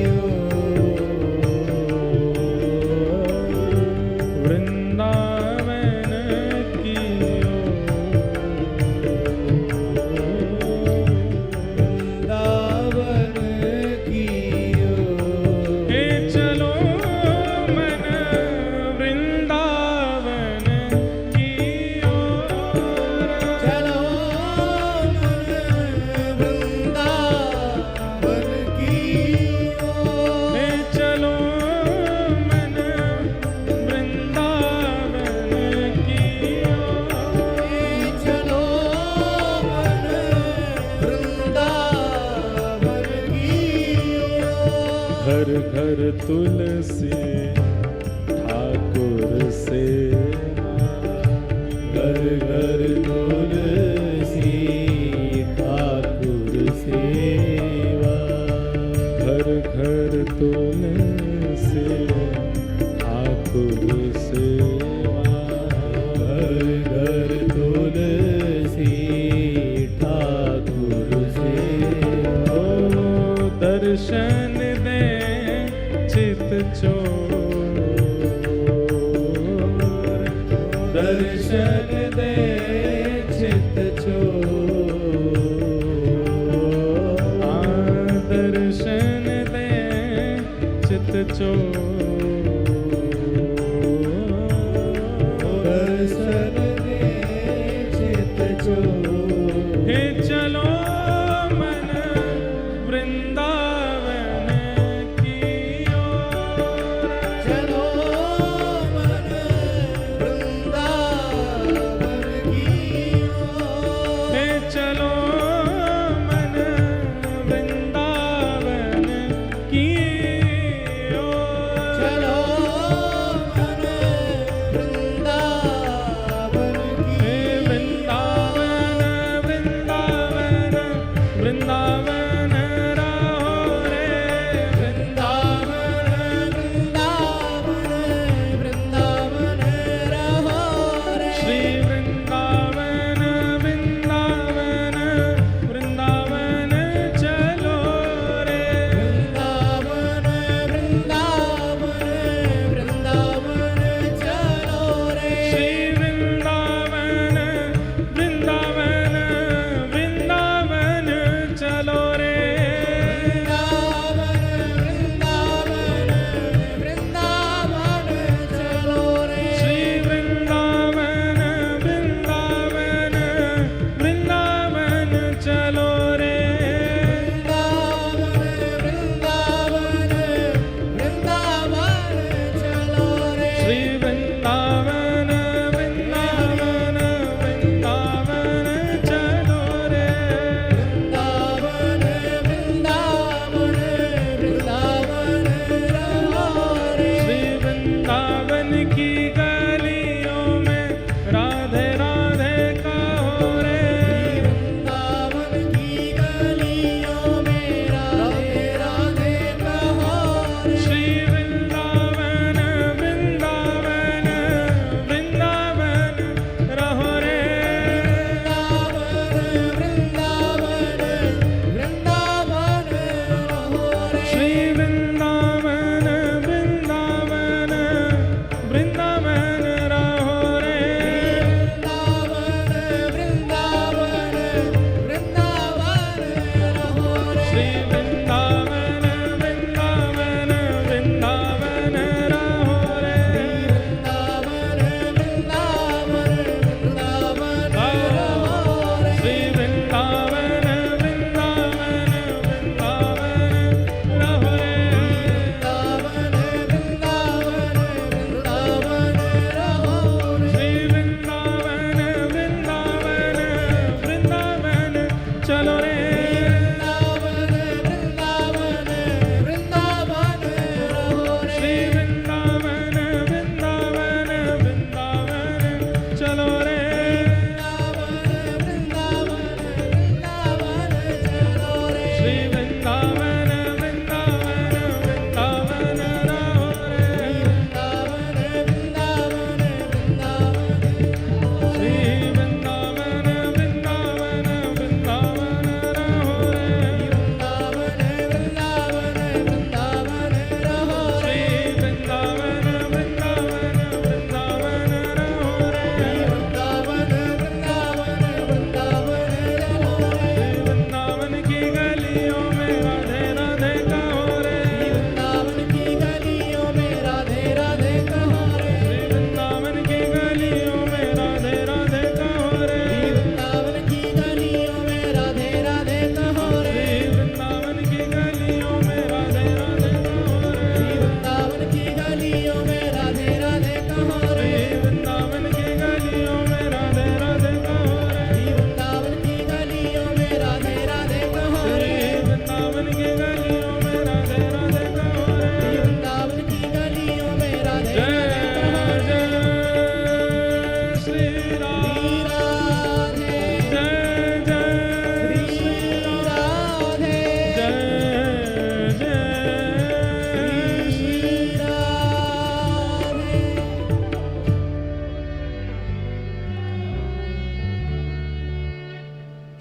[SPEAKER 2] ओर।
[SPEAKER 1] वृंदावन की
[SPEAKER 2] वृंदावन की ओर।
[SPEAKER 1] हे चलो मन वृंदावन की ओर,
[SPEAKER 2] चलो मन वृंदावन की ओर।
[SPEAKER 1] हे चलो मन वृंदावन की ओर,
[SPEAKER 2] चलो मन वृंदावन की ओर।
[SPEAKER 1] घर घर तुलसी ठाकुर सेवा,
[SPEAKER 2] घर घर तुलसी ठाकुर सेवा।
[SPEAKER 1] घर घर तुलसी ठाकुर सेवा,
[SPEAKER 2] घर घर तुलसी ठाकुर सेवा।
[SPEAKER 1] ओ दर्शन दे चित चोर,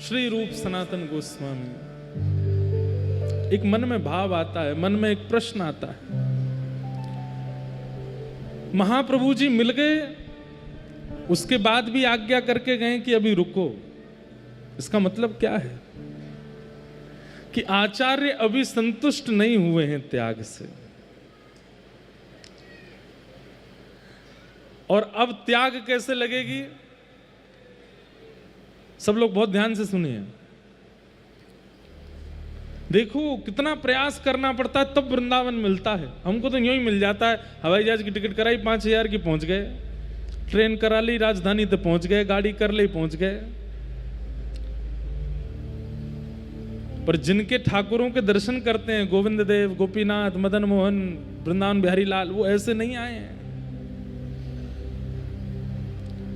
[SPEAKER 1] श्री रूप सनातन गोस्वामी। एक मन में भाव आता है, मन में एक प्रश्न आता है। महाप्रभु जी मिल गए, उसके बाद भी आज्ञा करके गए कि अभी रुको। इसका मतलब क्या है कि आचार्य अभी संतुष्ट नहीं हुए हैं त्याग से, और अब त्याग कैसे लगेगी? सब लोग बहुत ध्यान से सुनिए। देखो कितना प्रयास करना पड़ता है तब वृंदावन मिलता है। हमको तो यूं ही मिल जाता है, हवाई जहाज की टिकट कराई 5,000 की, पहुंच गए, ट्रेन करा ली राजधानी तो पहुंच गए, गाड़ी कर ली पहुंच गए। पर जिनके ठाकुरों के दर्शन करते हैं, गोविंद देव, गोपीनाथ, मदन मोहन, वृंदावन बिहारी लाल, वो ऐसे नहीं आए हैं।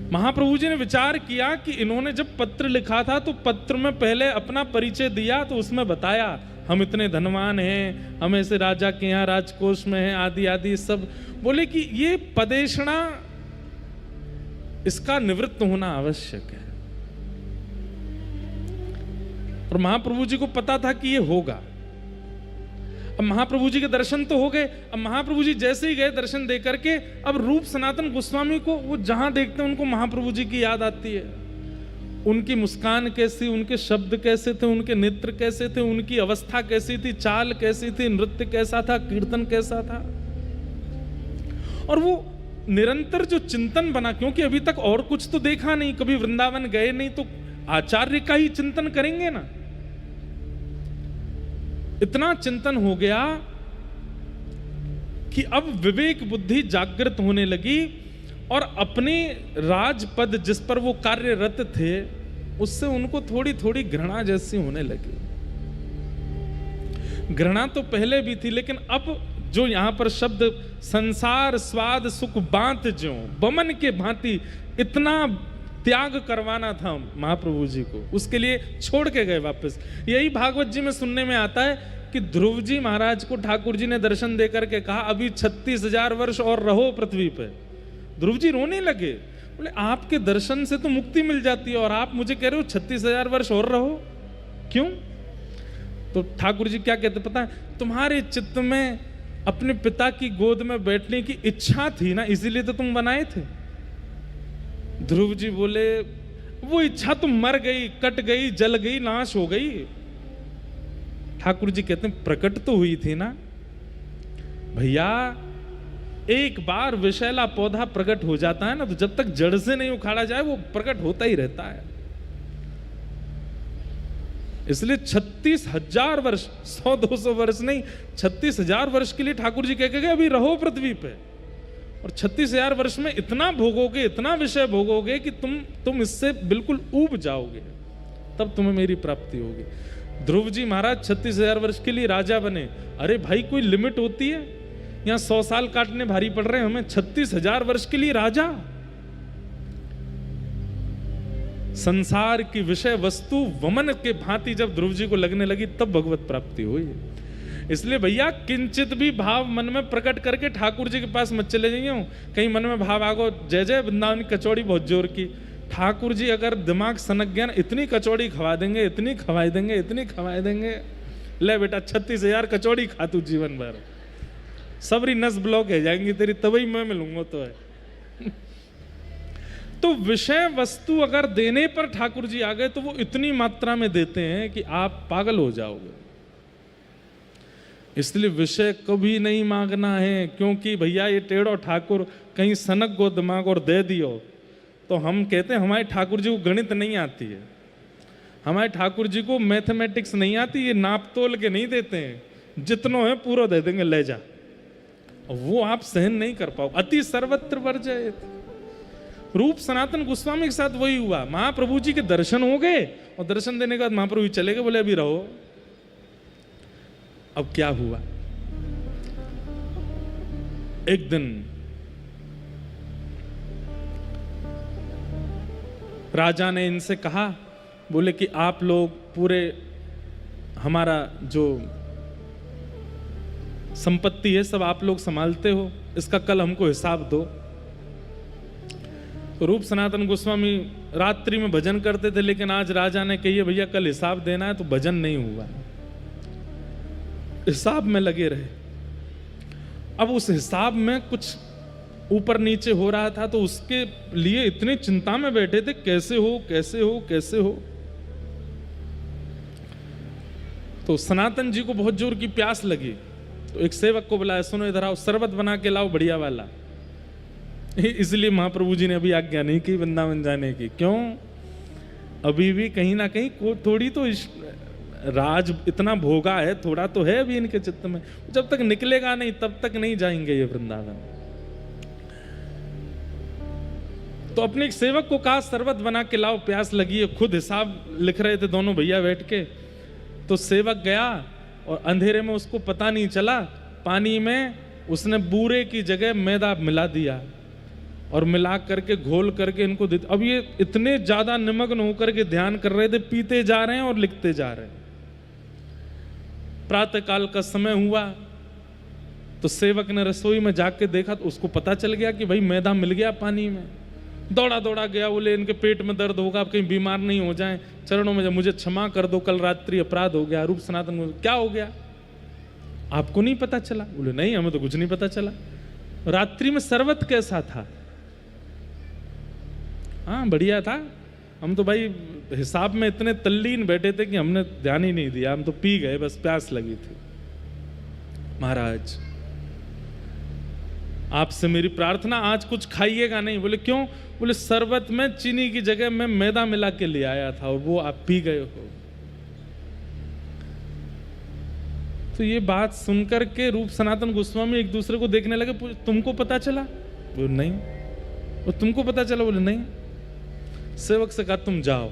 [SPEAKER 1] महाप्रभु जी ने विचार किया कि इन्होंने जब पत्र लिखा था तो पत्र में पहले अपना परिचय दिया, तो उसमें बताया हम इतने धनवान हैं, हम ऐसे राजा के यहाँ राजकोष में हैं, आदि आदि सब। बोले कि ये पदेशना, इसका निवृत्त होना आवश्यक है। और महाप्रभु जी को पता था कि ये होगा। अब महाप्रभु जी के दर्शन तो हो गए। अब महाप्रभु जी जैसे ही गए दर्शन दे करके, अब रूप सनातन गोस्वामी को वो जहां देखते हैं उनको महाप्रभु जी की याद आती है। उनकी मुस्कान कैसी, उनके शब्द कैसे थे, उनके नेत्र कैसे थे, उनकी अवस्था कैसी थी, चाल कैसी थी, नृत्य कैसा था, कीर्तन कैसा था। और वो निरंतर जो चिंतन बना, क्योंकि अभी तक और कुछ तो देखा नहीं, कभी वृंदावन गए नहीं, तो आचार्य का ही चिंतन करेंगे ना। इतना चिंतन हो गया कि अब विवेक बुद्धि जागृत होने लगी, और अपने राजपद जिस पर वो कार्यरत थे उससे उनको थोड़ी थोड़ी घृणा जैसी होने लगी। घृणा तो पहले भी थी, लेकिन अब जो यहां पर शब्द संसार स्वाद सुख बांत ज्यों बमन के भांति, इतना त्याग करवाना था महाप्रभु जी को, उसके लिए छोड़ के गए वापस। यही भागवत जी में सुनने में आता है कि ध्रुव जी महाराज को ठाकुर जी ने दर्शन देकर के कहा अभी 36,000 वर्ष और रहो पृथ्वी पे। ध्रुव जी रोने लगे, बोले आपके दर्शन से तो मुक्ति मिल जाती है और आप मुझे कह रहे हो 36,000 वर्ष और रहो, क्यों? तो ठाकुर जी क्या कहते पता है, तुम्हारे चित्त में अपने पिता की गोद में बैठने की इच्छा थी ना, इसीलिए तो तुम बनाए थे। ध्रुव जी बोले वो इच्छा तो मर गई, कट गई, जल गई, नाश हो गई। ठाकुर जी कहते हैं प्रकट तो हुई थी ना भैया। एक बार विषैला पौधा प्रकट हो जाता है ना, तो जब तक जड़ से नहीं उखाड़ा जाए वो प्रकट होता ही रहता है। इसलिए 36,000 वर्ष, 100-200 वर्ष नहीं, 36,000 वर्ष के लिए ठाकुर जी कह के गए अभी रहो पृथ्वी पे। और 36,000 वर्ष में इतना भोगोगे, इतना विषय भोगोगे कि तुम इससे बिल्कुल ऊब जाओगे, तब तुम्हें मेरी प्राप्ति होगी। ध्रुव जी महाराज 36,000 वर्ष के लिए राजा बने। अरे भाई कोई लिमिट होती है? यहां 100 साल काटने भारी पड़ रहे हैं हमें, 36,000 वर्ष के लिए राजा। संसार की विषय वस्तु वमन के भांति जब ध्रुव जी को लगने लगी तब भगवत प्राप्ति हुई। इसलिए भैया किंचित भी भाव मन में प्रकट करके ठाकुर जी के पास मत चले जाइए। कहीं मन में भाव आगो जय जय वृंदावन की कचौड़ी बहुत जोर की, ठाकुर जी अगर दिमाग सनक गया ना, इतनी कचौड़ी खवा देंगे, इतनी खवाई देंगे, इतनी खवाई देंगे, ले बेटा 36,000 कचौड़ी खा तू जीवन भर, सबरी नस ब्लॉक है जाएंगी तेरी, तभी मैं मिलूंगा तो है। तो विषय वस्तु अगर देने पर ठाकुर जी आ गए तो वो इतनी मात्रा में देते हैं कि आप पागल हो जाओगे। इसलिए विषय कभी नहीं मांगना है, क्योंकि भैया ये टेढ़ो ठाकुर कहीं सनक गो दिमाग और दे दियो तो हम कहते हैं हमारे ठाकुर जी को गणित नहीं आती है, हमारे ठाकुर जी को मैथमेटिक्स नहीं आती, ये नाप तोल के नहीं देते हैं, जितनो है पूरा दे देंगे ले जा। वो आप सहन नहीं कर पाओ। अति सर्वत्र वर्जयेत। रूप सनातन गोस्वामी के साथ वही हुआ। महाप्रभु जी के दर्शन हो गए और दर्शन देने के बाद महाप्रभु जी चले गए, बोले अभी रहो। अब क्या हुआ, एक दिन राजा ने इनसे कहा, बोले कि आप लोग पूरे हमारा जो संपत्ति है सब आप लोग संभालते हो, इसका कल हमको हिसाब दो। रूप सनातन गोस्वामी रात्रि में भजन करते थे, लेकिन आज राजा ने कही भैया कल हिसाब देना है, तो भजन नहीं हुआ, हिसाब में लगे रहे। अब उस हिसाब में कुछ ऊपर नीचे हो रहा था, तो उसके लिए इतनी चिंता में बैठे थे, कैसे हो कैसे हो कैसे हो। तो सनातन जी को बहुत जोर की प्यास लगी, तो एक सेवक को बुलाया, सुनो इधर आओ, शरबत बना के लाओ बढ़िया वाला। इसलिए महाप्रभु जी ने अभी आज्ञा नहीं की वृंदावन जाने की। क्यों? अभी भी कहीं ना कहीं थोड़ी तो राज इतना भोगा है, थोड़ा तो है अभी इनके चित्त में, जब तक निकलेगा नहीं तब तक नहीं जाएंगे ये वृंदावन। तो अपने एक सेवक को कहा शरबत बना के लाओ, प्यास लगी है। खुद हिसाब लिख रहे थे दोनों भैया बैठ के। तो सेवक गया और अंधेरे में उसको पता नहीं चला, पानी में उसने बूरे की जगह मैदा मिला दिया और मिला करके घोल करके इनको दे। अब ये इतने ज्यादा निमग्न होकर के ध्यान कर रहे थे, पीते जा रहे हैं और लिखते जा रहे हैं। प्रातः काल का समय हुआ तो सेवक ने रसोई में जाके देखा, तो उसको पता चल गया कि भाई मैदा मिल गया पानी में। दौड़ा दौड़ा गया, बोले इनके पेट में दर्द होगा, आप कहीं बीमार नहीं हो जाएं, चरणों में मुझे क्षमा कर दो, कल रात्रि अपराध हो गया। रूप सनातन को क्या हो गया, आपको नहीं पता चला? बोले नहीं, हमें तो कुछ नहीं पता चला। रात्रि में शरबत कैसा था? हाँ बढ़िया था, हम तो भाई हिसाब में इतने तल्लीन बैठे थे कि हमने ध्यान ही नहीं दिया, हम तो पी गए, बस प्यास लगी थी। महाराज आपसे मेरी प्रार्थना, आज कुछ खाइएगा नहीं। बोले क्यों? बोले शरबत में चीनी की जगह मैं मैदा मिला के ले आया था और वो आप पी गए हो। तो ये बात सुनकर के रूप सनातन गोस्वामी एक दूसरे को देखने लगे, तुमको पता चला? बोले नहीं। और तुमको पता चला? बोले नहीं। सेवक से कहा तुम जाओ,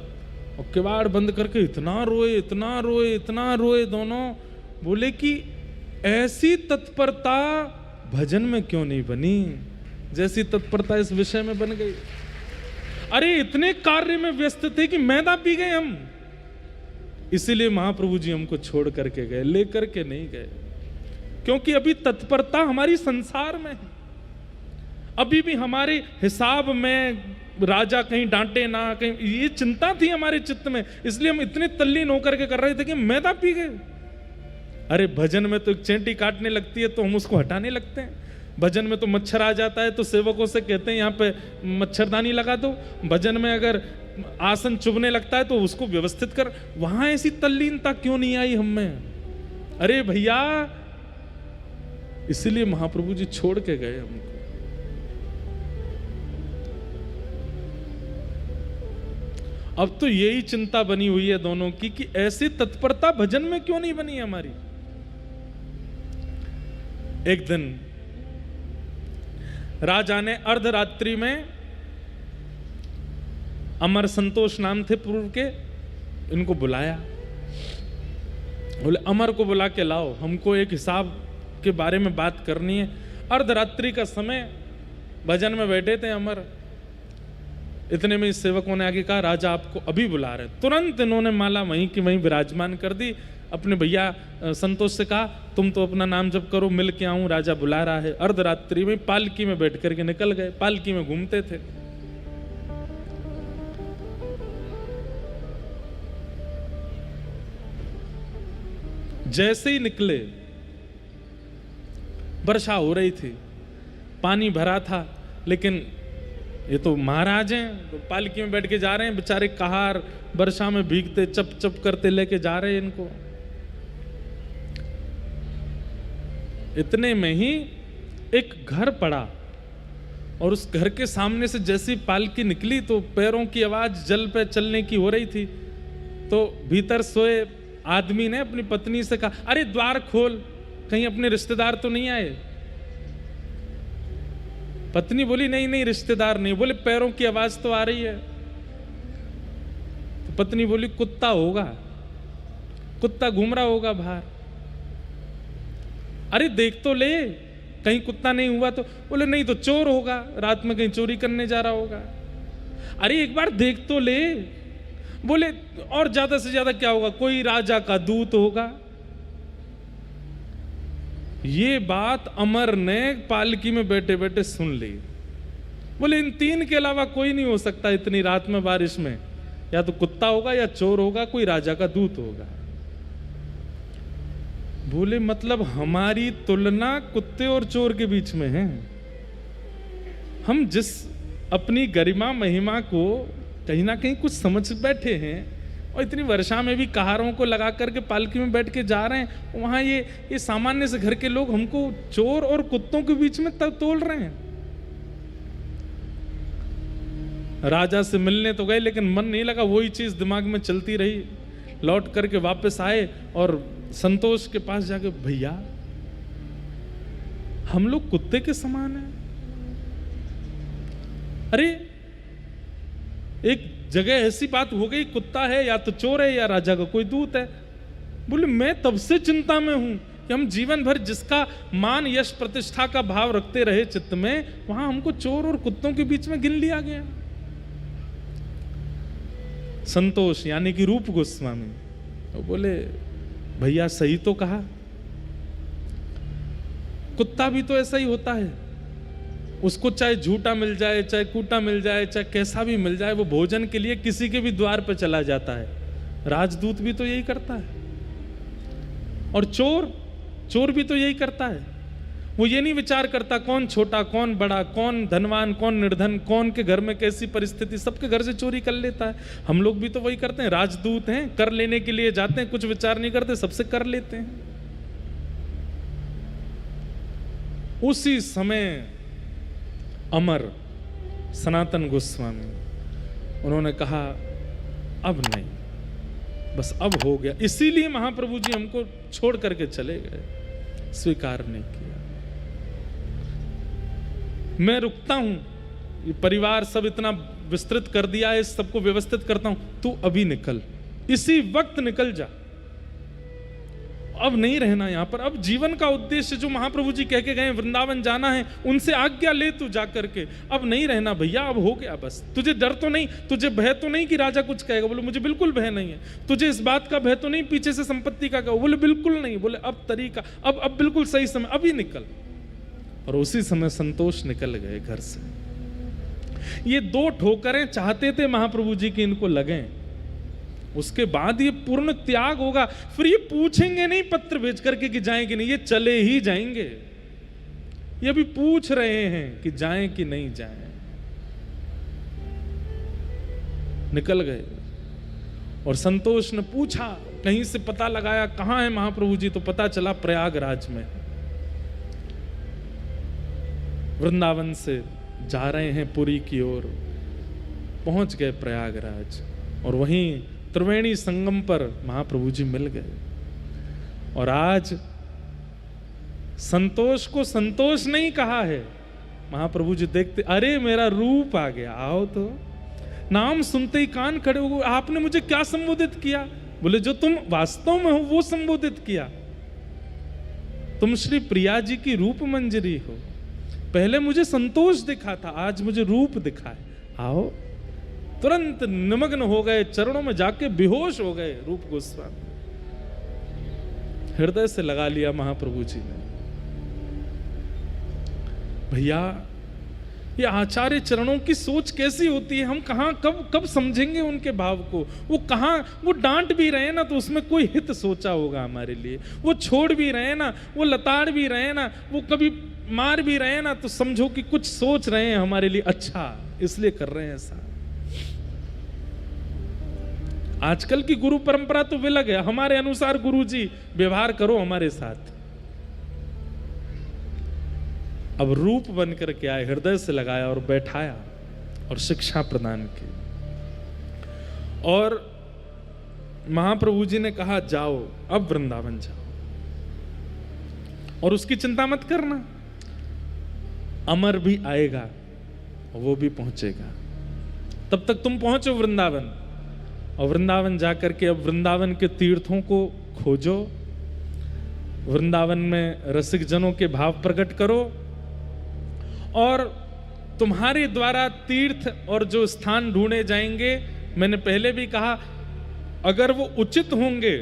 [SPEAKER 1] और किवाड़ बंद करके इतना रोए इतना रोए इतना रोए दोनों। बोले कि ऐसी तत्परता भजन में क्यों नहीं बनी जैसी तत्परता इस विषय में बन गई। अरे इतने कार्य में व्यस्त थे कि मैदा पी गए हम, इसीलिए महाप्रभु जी हमको छोड़ करके गए, लेकर के नहीं गए, क्योंकि अभी तत्परता हमारी संसार में है। अभी भी हमारे हिसाब में राजा कहीं डांटे ना, कहीं, ये चिंता थी हमारे चित्त में, इसलिए हम इतने तल्लीन होकर के कर रहे थे कि मैदा पी गए। अरे भजन में तो एक चेंटी काटने लगती है तो हम उसको हटाने लगते हैं, भजन में तो मच्छर आ जाता है तो सेवकों से कहते हैं यहाँ पे मच्छरदानी लगा दो, भजन में अगर आसन चुभने लगता है तो उसको व्यवस्थित कर। वहां ऐसी तल्लीनता क्यों नहीं आई हम में? अरे भैया, इसीलिए महाप्रभु जी छोड़ के गए हमको। अब तो यही चिंता बनी हुई है दोनों की कि ऐसी तत्परता भजन में क्यों नहीं बनी हमारी। एक दिन राजा ने अर्धरात्रि में, अमर संतोष नाम थे पूर्व के, इनको बुलाया। बोले अमर को बुला के लाओ, हमको एक हिसाब के बारे में बात करनी है। अर्धरात्रि का समय, भजन में बैठे थे अमर। इतने में इस सेवकों ने आगे कहा राजा आपको अभी बुला रहे। तुरंत इन्होंने माला वहीं की वहीं विराजमान कर दी। अपने भैया संतोष से कहा तुम तो अपना नाम जप करो, मिल के आऊं, राजा बुला रहा है। अर्धरात्रि में पालकी में बैठ करके निकल गए, पालकी में घूमते थे। जैसे ही निकले वर्षा हो रही थी, पानी भरा था, लेकिन ये तो महाराज हैं, तो पालकी में बैठ के जा रहे हैं, बेचारे कहार वर्षा में भीगते चप चप करते लेके जा रहे हैं इनको। इतने में ही एक घर पड़ा और उस घर के सामने से जैसी पालकी निकली तो पैरों की आवाज जल पे चलने की हो रही थी। तो भीतर सोए आदमी ने अपनी पत्नी से कहा अरे द्वार खोल, कहीं अपने रिश्तेदार तो नहीं आए। पत्नी बोली नहीं नहीं रिश्तेदार नहीं। बोले पैरों की आवाज तो आ रही है। तो पत्नी बोली कुत्ता होगा, कुत्ता घूम रहा होगा बाहर। अरे देख तो ले कहीं कुत्ता नहीं हुआ तो। बोले नहीं तो चोर होगा, रात में कहीं चोरी करने जा रहा होगा। अरे एक बार देख तो ले। बोले और ज्यादा से ज्यादा क्या होगा, कोई राजा का दूत होगा। ये बात अमर ने पालकी में बैठे बैठे सुन ली। बोले इन तीन के अलावा कोई नहीं हो सकता इतनी रात में बारिश में, या तो कुत्ता होगा या चोर होगा, कोई राजा का दूत होगा। बोले मतलब हमारी तुलना कुत्ते और चोर के बीच में है। हम जिस अपनी गरिमा महिमा को कहीं ना कहीं कुछ समझ बैठे हैं, और इतनी वर्षा में भी कहारों को लगा करके पालकी में बैठ के जा रहे हैं, वहां ये सामान्य से घर के लोग हमको चोर और कुत्तों के बीच में तोल रहे हैं। राजा से मिलने तो गए लेकिन मन नहीं लगा, वही चीज दिमाग में चलती रही। लौट करके वापस आए और संतोष के पास जाके, भैया हम लोग कुत्ते के समान हैं। अरे एक जगह ऐसी बात हो गई, कुत्ता है या तो चोर है या राजा का कोई दूत है। बोले मैं तब से चिंता में हूं कि हम जीवन भर जिसका मान यश प्रतिष्ठा का भाव रखते रहे चित्त में, वहां हमको चोर और कुत्तों के बीच में गिन लिया गया। संतोष यानी कि रूप गोस्वामी वो बोले भैया सही तो कहा, कुत्ता भी तो ऐसा ही होता है, उसको चाहे झूठा मिल जाए, चाहे कूटा मिल जाए, चाहे कैसा भी मिल जाए, वो भोजन के लिए किसी के भी द्वार पर चला जाता है। राजदूत भी तो यही करता है, और चोर भी तो यही करता है। वो ये नहीं विचार करता कौन छोटा कौन बड़ा, कौन धनवान कौन निर्धन, कौन के घर में कैसी परिस्थिति, सबके घर से चोरी कर लेता है। हम लोग भी तो वही करते हैं, राजदूत हैं, कर लेने के लिए जाते हैं, कुछ विचार नहीं करते, सबसे कर लेते हैं। उसी समय अमर सनातन गोस्वामी उन्होंने कहा अब नहीं, बस अब हो गया। इसीलिए महाप्रभु जी हमको छोड़ करके चले गए, स्वीकार नहीं किया। मैं रुकता हूं, ये परिवार सब इतना विस्तृत कर दिया है, इस सबको व्यवस्थित करता हूं, तू अभी निकल, इसी वक्त निकल जा, अब नहीं रहना यहां पर। अब जीवन का उद्देश्य जो महाप्रभु जी कह के गए वृंदावन जाना है, उनसे आज्ञा ले तू जा करके, अब नहीं रहना भैया, अब हो गया बस। तुझे डर तो नहीं, तुझे भय तो नहीं कि राजा कुछ कहेगा? बोले मुझे बिल्कुल भय नहीं है। तुझे इस बात का भय तो नहीं पीछे से संपत्ति का कहो? बोले बिल्कुल नहीं। बोले अब तरीका, अब बिल्कुल सही समय, अभी निकल। और उसी समय संतोष निकल गए घर से। ये दो ठोकरें चाहते थे महाप्रभु जी की इनको लगे, उसके बाद ये पूर्ण त्याग होगा। फिर ये पूछेंगे नहीं पत्र भेज करके कि जाएं कि नहीं, ये चले ही जाएंगे। ये भी पूछ रहे हैं कि जाएं कि नहीं जाएं। निकल गए और संतोष ने पूछा, कहीं से पता लगाया कहां है महाप्रभु जी, तो पता चला प्रयागराज में। वृंदावन से जा रहे हैं पुरी की ओर, पहुंच गए प्रयागराज और वहीं त्रिवेणी संगम पर महाप्रभु जी मिल गए। और आज संतोष को संतोष नहीं कहा है, महाप्रभु जी देखते, अरे मेरा रूप आ गया, आओ तो। नाम सुनते ही कान खड़े हो गए, आपने मुझे क्या संबोधित किया? बोले जो तुम वास्तव में हो वो संबोधित किया। तुम श्री प्रिया जी की रूप मंजरी हो। पहले मुझे संतोष दिखा था, आज मुझे रूप दिखा है, आओ। तुरंत निमग्न हो गए, चरणों में जाके बेहोश हो गए रूप गोस्वामी। हृदय से लगा लिया महाप्रभु जी ने। भैया ये आचार्य चरणों की सोच कैसी होती है, हम कहां कब समझेंगे उनके भाव को। वो कहां, वो डांट भी रहे ना तो उसमें कोई हित सोचा होगा हमारे लिए, वो छोड़ भी रहे ना, वो लताड़ भी रहे ना, वो कभी मार भी रहे ना, तो समझो कि कुछ सोच रहे हैं हमारे लिए अच्छा, इसलिए कर रहे हैं ऐसा। आजकल की गुरु परंपरा तो विलग है, हमारे अनुसार गुरु जी व्यवहार करो हमारे साथ। अब रूप बन करके आए, हृदय से लगाया और बैठाया और शिक्षा प्रदान की। और महाप्रभु जी ने कहा जाओ, अब वृंदावन जाओ और उसकी चिंता मत करना, अमर भी आएगा, वो भी पहुंचेगा, तब तक तुम पहुंचो वृंदावन। और वृंदावन जाकर के अब वृंदावन के तीर्थों को खोजो, वृंदावन में रसिक जनों के भाव प्रकट करो, और तुम्हारे द्वारा तीर्थ और जो स्थान ढूंढे जाएंगे, मैंने पहले भी कहा, अगर वो उचित होंगे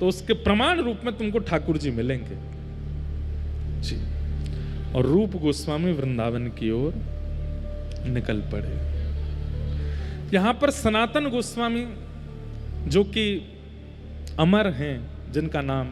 [SPEAKER 1] तो उसके प्रमाण रूप में तुमको ठाकुर जी मिलेंगे जी। और रूप गोस्वामी वृंदावन की ओर निकल पड़े। यहां पर सनातन गोस्वामी जो कि अमर हैं, जिनका नाम,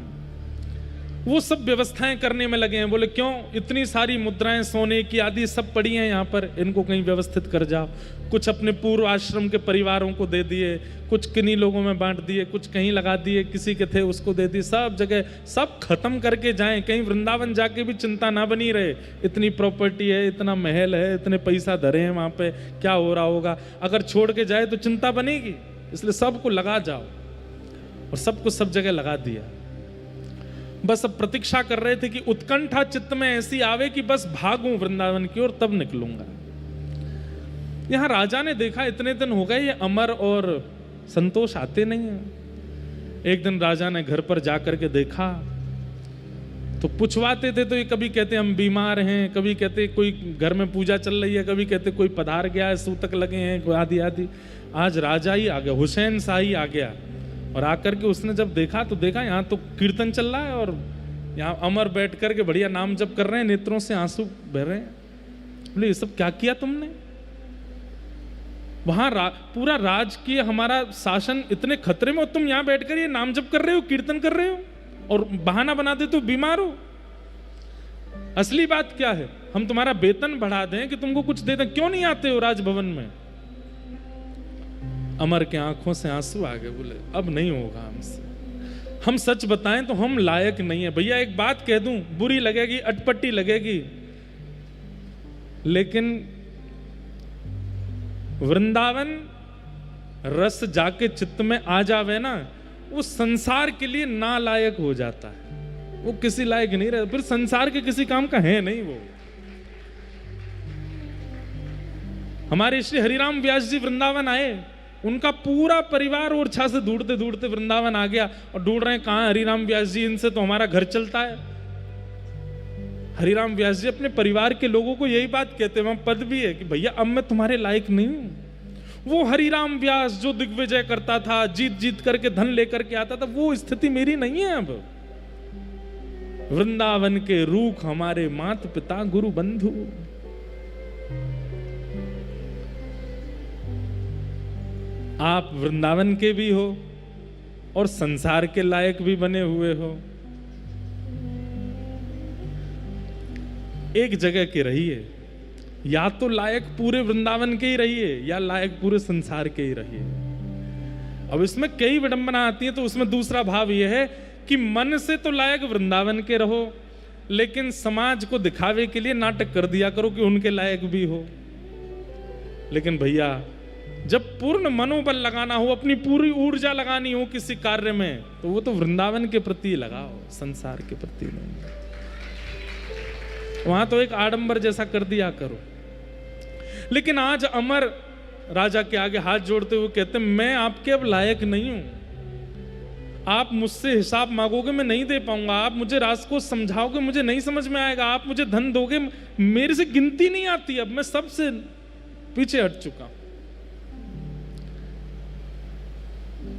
[SPEAKER 1] वो सब व्यवस्थाएं करने में लगे हैं। बोले क्यों, इतनी सारी मुद्राएं सोने की आदि सब पड़ी हैं यहाँ पर, इनको कहीं व्यवस्थित कर जाओ। कुछ अपने पूर्व आश्रम के परिवारों को दे दिए, कुछ किन्हीं लोगों में बांट दिए, कुछ कहीं लगा दिए, किसी के थे उसको दे दिए, सब जगह सब खत्म करके जाएं। कहीं वृंदावन जाके भी चिंता ना बनी रहे, इतनी प्रॉपर्टी है, इतना महल है, इतने पैसा धरे हैं वहाँ पे, क्या हो रहा होगा। अगर छोड़ के जाए तो चिंता बनेगी, इसलिए सबको लगा जाओ। और सबको सब जगह लगा दिया। बस अब प्रतीक्षा कर रहे थे कि उत्कंठा चित्त में ऐसी आवे कि बस भागूं वृंदावन की ओर, तब निकलूंगा। यहां राजा ने देखा इतने दिन हो गए ये अमर और संतोष आते नहीं है। एक दिन राजा ने घर पर जाकर के देखा तो पूछवाते थे, तो ये कभी कहते हम बीमार हैं, कभी कहते कोई घर में पूजा चल रही है, कभी कहते कोई पधार गया है, सूतक लगे हैं, आदि आदि। आज राजा ही आ गया, हुसैन शाह ही आ गया। और आकर के उसने जब देखा तो देखा यहाँ तो कीर्तन चल रहा है और यहाँ अमर बैठ करके बढ़िया नाम जप कर रहे हैं, नेत्रों से आंसू बह रहे हैं। बोले ये सब क्या किया तुमने? वहां पूरा राजकीय हमारा शासन इतने खतरे में, तुम यहाँ बैठकर ये नाम जप कर रहे हो, कीर्तन कर रहे हो और बहाना बना दे तो बीमार हो। असली बात क्या है? हम तुम्हारा वेतन बढ़ा दें कि तुमको कुछ दे दें, क्यों नहीं आते हो राजभवन में? अमर के आंखों से आंसू आ गए। बोले अब नहीं होगा हमसे, हम सच बताएं तो हम लायक नहीं है। भैया एक बात कह दूं, बुरी लगेगी, अटपटी लगेगी, लेकिन वृंदावन रस जाके चित्त में आ जावे ना, वो संसार के लिए नालायक हो जाता है। वो किसी लायक नहीं रहता, फिर संसार के किसी काम का है नहीं वो। हमारे श्री हरिराम व्यास जी वृंदावन आए, उनका पूरा परिवार ओरछा से ढूंढते ढूंढते वृंदावन आ गया और ढूंढ रहे हैं कहां हरिराम व्यास जी, इनसे तो हमारा घर चलता है। हरिराम व्यास जी अपने परिवार के लोगों को यही बात कहते हैं, वहां पद भी है कि भैया अब मैं तुम्हारे लायक नहीं हूं। वो हरिराम व्यास जो दिग्विजय करता था, जीत जीत करके धन लेकर के आता था, वो स्थिति मेरी नहीं है अब। वृंदावन के रूख हमारे माता पिता गुरु बंधु, आप वृंदावन के भी हो और संसार के लायक भी बने हुए हो। एक जगह के रहिए, या तो लायक पूरे वृंदावन के ही रहिए या लायक पूरे संसार के ही रहिए। अब इसमें कई विडंबना आती है, तो उसमें दूसरा भाव यह है कि मन से तो लायक वृंदावन के रहो, लेकिन समाज को दिखावे के लिए नाटक कर दिया करो कि उनके लायक भी हो। लेकिन भैया जब पूर्ण मनोबल लगाना हो, अपनी पूरी ऊर्जा लगानी हो किसी कार्य में, तो वो तो वृंदावन के प्रति लगाओ, संसार के प्रति नहीं। वहां तो एक आडंबर जैसा कर दिया करो। लेकिन आज अमर राजा के आगे हाथ जोड़ते हुए कहते हैं, मैं आपके अब लायक नहीं हूं, आप मुझसे हिसाब मांगोगे मैं नहीं दे पाऊंगा, आप मुझे रास को समझाओगे मुझे नहीं समझ में आएगा, आप मुझे धन दोगे मेरे से गिनती नहीं आती, अब मैं सबसे पीछे हट चुका हूं।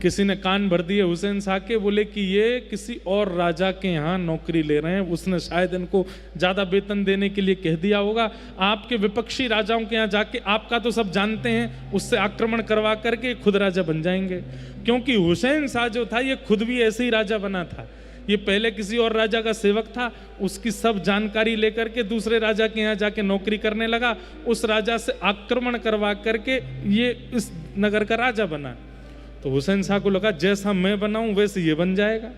[SPEAKER 1] किसी ने कान भर दिए हुसैन शाह के, बोले कि ये किसी और राजा के यहाँ नौकरी ले रहे हैं, उसने शायद इनको ज्यादा वेतन देने के लिए कह दिया होगा। आपके विपक्षी राजाओं के यहाँ जाके, आपका तो सब जानते हैं, उससे आक्रमण करवा करके खुद राजा बन जाएंगे। क्योंकि हुसैन शाह जो था ये खुद भी ऐसे ही राजा बना था। ये पहले किसी और राजा का सेवक था, उसकी सब जानकारी लेकर के दूसरे राजा के यहाँ जाके नौकरी करने लगा, उस राजा से आक्रमण करवा करके ये इस नगर का राजा बना। तो हुसैन शाह को लगा जैसा मैं बनाऊं वैसे ये बन जाएगा,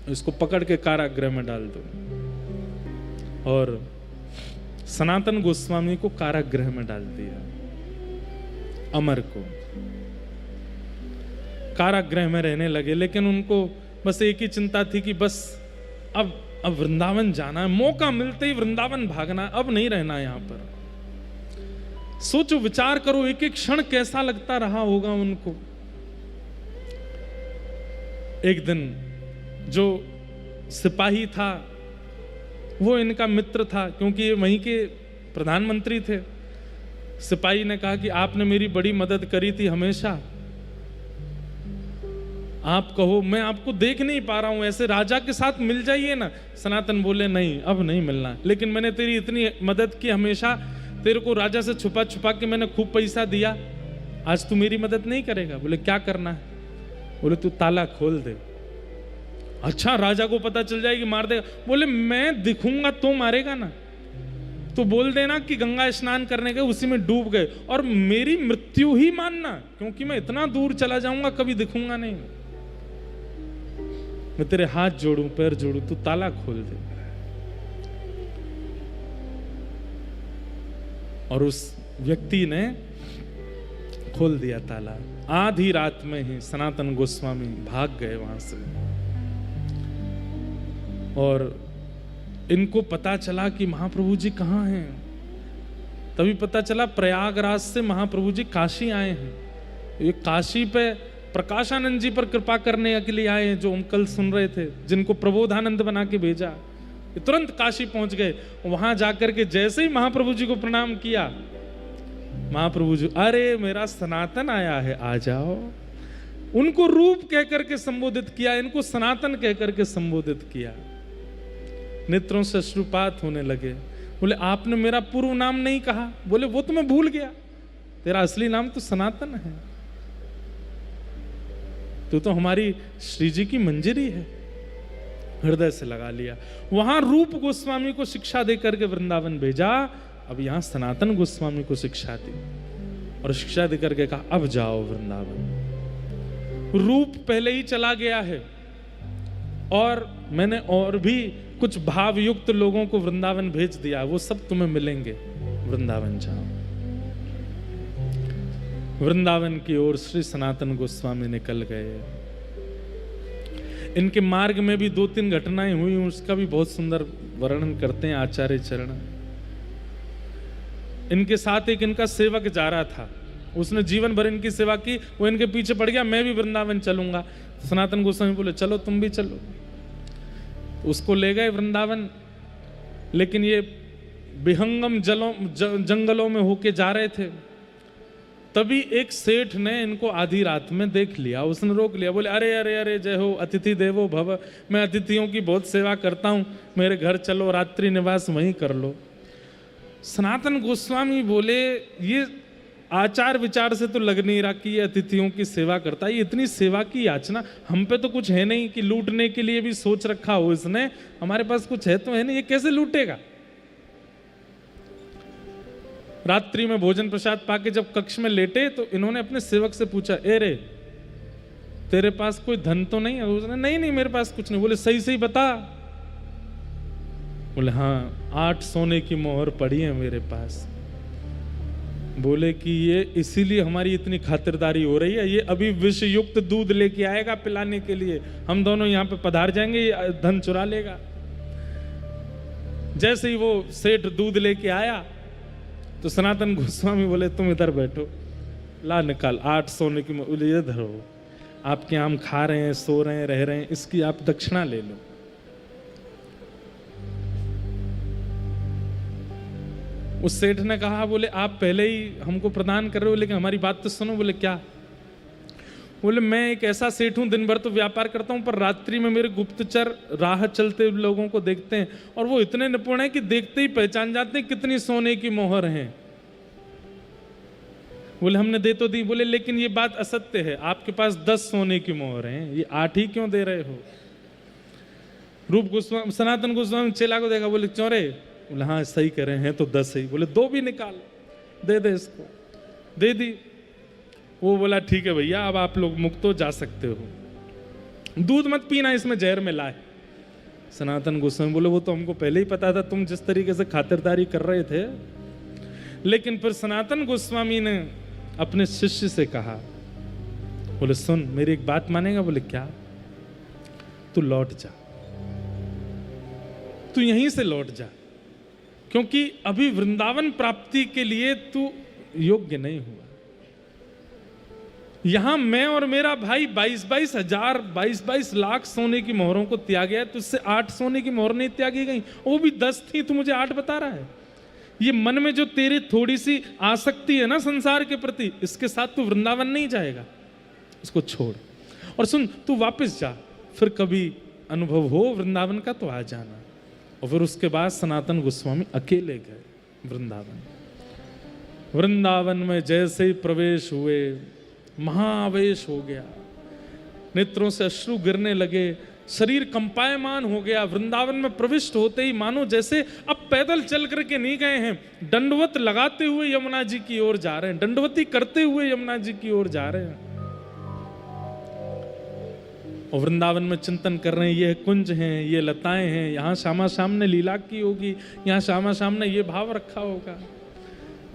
[SPEAKER 1] इसको पकड़ के कारागृह में डाल दो। और सनातन गोस्वामी को कारागृह में डाल दिया, अमर को कारागृह में रहने लगे। लेकिन उनको बस एक ही चिंता थी कि बस अब वृंदावन जाना है, मौका मिलते ही वृंदावन भागना है, अब नहीं रहना यहां पर। सोचो, विचार करो, एक एक क्षण कैसा लगता रहा होगा उनको। एक दिन जो सिपाही था वो इनका मित्र था, क्योंकि ये वहीं के प्रधानमंत्री थे। सिपाही ने कहा कि आपने मेरी बड़ी मदद करी थी हमेशा, आप कहो मैं आपको देख नहीं पा रहा हूं, ऐसे राजा के साथ मिल जाइए ना। सनातन बोले नहीं अब नहीं मिलना, लेकिन मैंने तेरी इतनी मदद की हमेशा, तेरे को राजा से छुपा छुपा के मैंने खूब पैसा दिया, आज तू मेरी मदद नहीं करेगा? बोले क्या करना है? बोले तू ताला खोल दे। अच्छा, राजा को पता चल जाएगी, मार देगा। बोले मैं दिखूंगा तो मारेगा ना, तो बोल देना कि गंगा स्नान करने गए, उसी में डूब गए, और मेरी मृत्यु ही मानना, क्योंकि मैं इतना दूर चला जाऊंगा, कभी दिखूंगा नहीं। मैं तेरे हाथ जोड़ूं, पैर जोड़ूं, तू ताला खोल दे। और उस व्यक्ति ने खोल दिया ताला। आधी रात में ही सनातन गोस्वामी भाग गए वहां से, और इनको पता चला कि महाप्रभु जी कहाँ हैं। तभी पता चला प्रयागराज से महाप्रभु जी काशी आए हैं। ये काशी पे प्रकाशानंद जी पर कृपा करने के लिए आए हैं, जो हम कल सुन रहे थे, जिनको प्रबोधानंद बना के भेजा। ये तुरंत काशी पहुंच गए। वहां जाकर के जैसे ही महाप्रभु जी को प्रणाम किया, महाप्रभु जी, अरे मेरा सनातन आया है, आ जाओ। उनको रूप कह करके संबोधित किया, इनको सनातन कह करके संबोधित किया। नेत्रों से अश्रुपात होने लगे। बोले आपने मेरा पूर्व नाम नहीं कहा। बोले वो तो मैं भूल गया, तेरा असली नाम तो सनातन है, तू तो हमारी श्री जी की मंजरी है। हृदय से लगा लिया। वहां रूप गोस्वामी को शिक्षा देकर के वृंदावन भेजा, अब यहां सनातन गोस्वामी को शिक्षा दी, और शिक्षा देकर के कहा अब जाओ वृंदावन। रूप पहले ही चला गया है, और मैंने और भी कुछ भावयुक्त लोगों को वृंदावन भेज दिया, वो सब तुम्हें मिलेंगे, वृंदावन जाओ। वृंदावन की ओर श्री सनातन गोस्वामी निकल गए। इनके मार्ग में भी 2-3 घटनाएं हुई, उसका भी बहुत सुंदर वर्णन करते हैं आचार्य चरण। इनके साथ एक इनका सेवक जा रहा था, उसने जीवन भर इनकी सेवा की, वो इनके पीछे पड़ गया, मैं भी वृंदावन चलूंगा। सनातन गोस्वामी बोले चलो तुम भी चलो। उसको ले गए वृंदावन, लेकिन ये विहंगम जंगलों में होके जा रहे थे। तभी एक सेठ ने इनको आधी रात में देख लिया, उसने रोक लिया। बोले अरे अरे अरे जय हो, अतिथि देवो भव, मैं अतिथियों की बहुत सेवा करता हूँ, मेरे घर चलो, रात्रि निवास वहीं कर लो। सनातन गोस्वामी बोले ये आचार विचार से तो लग नहीं रहा कि ये अतिथियों की सेवा करता है। ये इतनी सेवा की याचना, हम पे तो कुछ है नहीं कि लूटने के लिए भी सोच रखा हो इसने, हमारे पास कुछ है तो है नहीं, ये कैसे लूटेगा। रात्रि में भोजन प्रसाद पाके जब कक्ष में लेटे तो इन्होंने अपने सेवक से पूछा, ए रे तेरे पास कोई धन तो नहीं है? उसने नहीं नहीं मेरे पास कुछ नहीं। बोले सही सही बता। बोले हाँ 8 सोने की मोहर पड़ी है मेरे पास। बोले कि ये इसीलिए हमारी इतनी खातिरदारी हो रही है, ये अभी विष युक्त दूध लेके आएगा पिलाने के लिए, हम दोनों यहाँ पे पधार जाएंगे, ये धन चुरा लेगा। जैसे ही वो सेठ दूध लेके आया तो सनातन गोस्वामी बोले तुम इधर बैठो, ला निकाल 8 सोने की मोहर, ये धरो, आपके यहाँ हम खा रहे हैं, सो रहे हैं, रह रहे हैं, इसकी आप दक्षिणा ले लो। उस सेठ ने कहा, बोले आप पहले ही हमको प्रदान कर रहे हो, लेकिन हमारी बात तो सुनो। बोले क्या? बोले मैं एक ऐसा सेठ हूं, दिन भर तो व्यापार करता हूं, पर रात्रि में मेरे गुप्तचर राह चलते लोगों को देखते हैं, और वो इतने निपुण हैं कि देखते ही पहचान जाते हैं कितनी सोने की मोहर हैं। बोले हमने दे तो दी। बोले लेकिन ये बात असत्य है, आपके पास 10 सोने की मोहर हैं, ये 8 ही क्यों दे रहे हो? रूप गोस्वामी सनातन गोस्वामी चेला को देखा, बोले क्यों रे? बोले हाँ सही कह रहे हैं, तो 10 ही। बोले 2 भी निकाल, दे दे इसको। दे दी। वो बोला ठीक है भैया, अब आप लोग मुक्त हो, जा सकते हो, दूध मत पीना, इसमें जहर मिला है। सनातन गोस्वामी बोले वो तो हमको पहले ही पता था, तुम जिस तरीके से खातिरदारी कर रहे थे। लेकिन फिर सनातन गोस्वामी ने अपने शिष्य से कहा, बोले सुन मेरी एक बात मानेगा? बोले क्या? तू लौट जा, तू यहीं से लौट जा, क्योंकि अभी वृंदावन प्राप्ति के लिए तू योग्य नहीं हुआ। यहां मैं और मेरा भाई 22-22 हजार 22-22 लाख सोने की मोहरों को त्यागा है, तुझसे 8 सोने की मोहर नहीं त्यागी गई, वो भी 10 थी, तू मुझे 8 बता रहा है। ये मन में जो तेरी थोड़ी सी आसक्ति है ना संसार के प्रति, इसके साथ तू वृंदावन नहीं जाएगा, इसको छोड़। और सुन, तू वापस जा, फिर कभी अनुभव हो वृंदावन का तो आ जाना। और फिर उसके बाद सनातन गोस्वामी अकेले गए वृंदावन। वृंदावन में जैसे ही प्रवेश हुए महाआवेश हो गया, नेत्रों से अश्रु गिरने लगे, शरीर कंपायमान हो गया। वृंदावन में प्रविष्ट होते ही मानो जैसे अब पैदल चल करके नहीं गए हैं, दंडवत लगाते हुए यमुना जी की ओर जा रहे हैं, दंडवती करते हुए यमुना जी की ओर जा रहे हैं। और वृंदावन में चिंतन कर रहे हैं, ये कुंज हैं, ये लताएं हैं, यहाँ श्यामा श्याम ने लीला की होगी, यहाँ श्यामा श्याम ने ये भाव रखा होगा।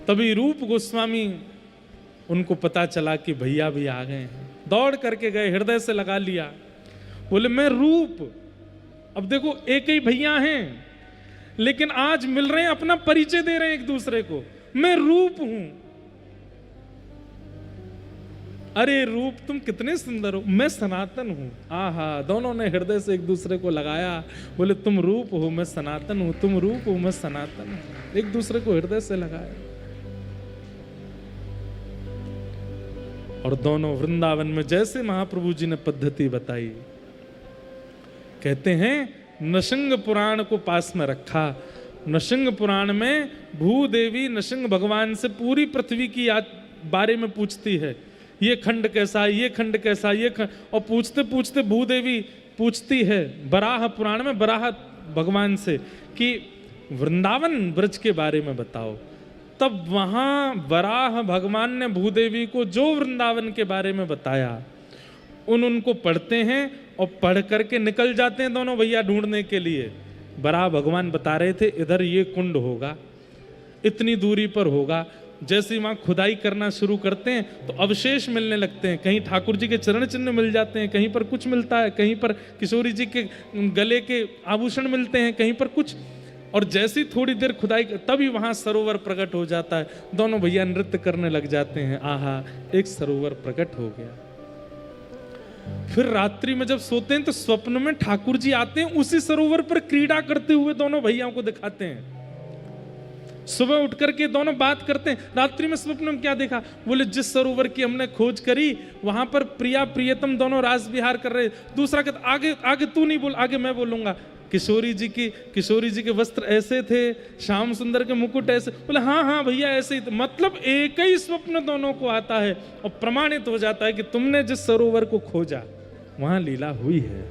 [SPEAKER 1] तभी रूप गोस्वामी, उनको पता चला कि भैया भी आ गए हैं, दौड़ करके गए, हृदय से लगा लिया, बोले मैं रूप। अब देखो एक ही भैया हैं, लेकिन आज मिल रहे हैं, अपना परिचय दे रहे हैं एक दूसरे को, मैं रूप हूं। अरे रूप तुम कितने सुंदर हो, मैं सनातन हूं। आहा, दोनों ने हृदय से एक दूसरे को लगाया, बोले तुम रूप हो, मैं सनातन हूं, तुम रूप हो, मैं सनातन हूं। एक दूसरे को हृदय से लगाया और दोनों वृंदावन में जैसे महाप्रभु जी ने पद्धति बताई, कहते हैं नृसिंह पुराण को पास में रखा। नृसिंह पुराण में भूदेवी नृसिंह भगवान से पूरी पृथ्वी की बारे में पूछती है, ये खंड कैसा, ये खंड कैसा, ये खंड, और पूछते पूछते भूदेवी पूछती है बराह पुराण में बराह भगवान से कि वृंदावन ब्रज के बारे में बताओ। तब वहां वराह भगवान ने भूदेवी को जो वृंदावन के बारे में बताया उनको पढ़ते हैं और पढ़ करके निकल जाते हैं दोनों भैया ढूंढने के लिए। वराह भगवान बता रहे थे इधर ये कुंड होगा, इतनी दूरी पर होगा। जैसे वहां खुदाई करना शुरू करते हैं तो अवशेष मिलने लगते हैं, कहीं ठाकुर जी के चरण चिन्ह मिल जाते हैं, कहीं पर कुछ मिलता है, कहीं पर किशोरी जी के गले के आभूषण मिलते हैं, कहीं पर कुछ। और जैसी थोड़ी देर खुदाई तभी वहां सरोवर प्रकट हो जाता है, दोनों भैया नृत्य करने लग जाते हैं। आहा, एक सरोवर प्रकट हो गया। फिर रात्रि में जब सोते हैं तो स्वप्न में ठाकुर जी आते हैं, उसी सरोवर पर क्रीड़ा करते हुए दोनों भैयाओं को दिखाते हैं। सुबह उठ करके दोनों बात करते हैं, रात्रि में स्वप्न में क्या देखा, बोले जिस सरोवर की हमने खोज करी वहां पर प्रिया प्रियतम दोनों रास विहार कर रहे। दूसरा कहता आगे आगे तू नहीं बोल, आगे मैं बोलूंगा। किशोरी जी के वस्त्र ऐसे थे, श्याम सुंदर के मुकुट ऐसे। बोले हाँ हाँ भैया ऐसे ही। मतलब एक ही स्वप्न दोनों को आता है और प्रमाणित हो जाता है कि तुमने जिस सरोवर को खोजा वहां लीला हुई है।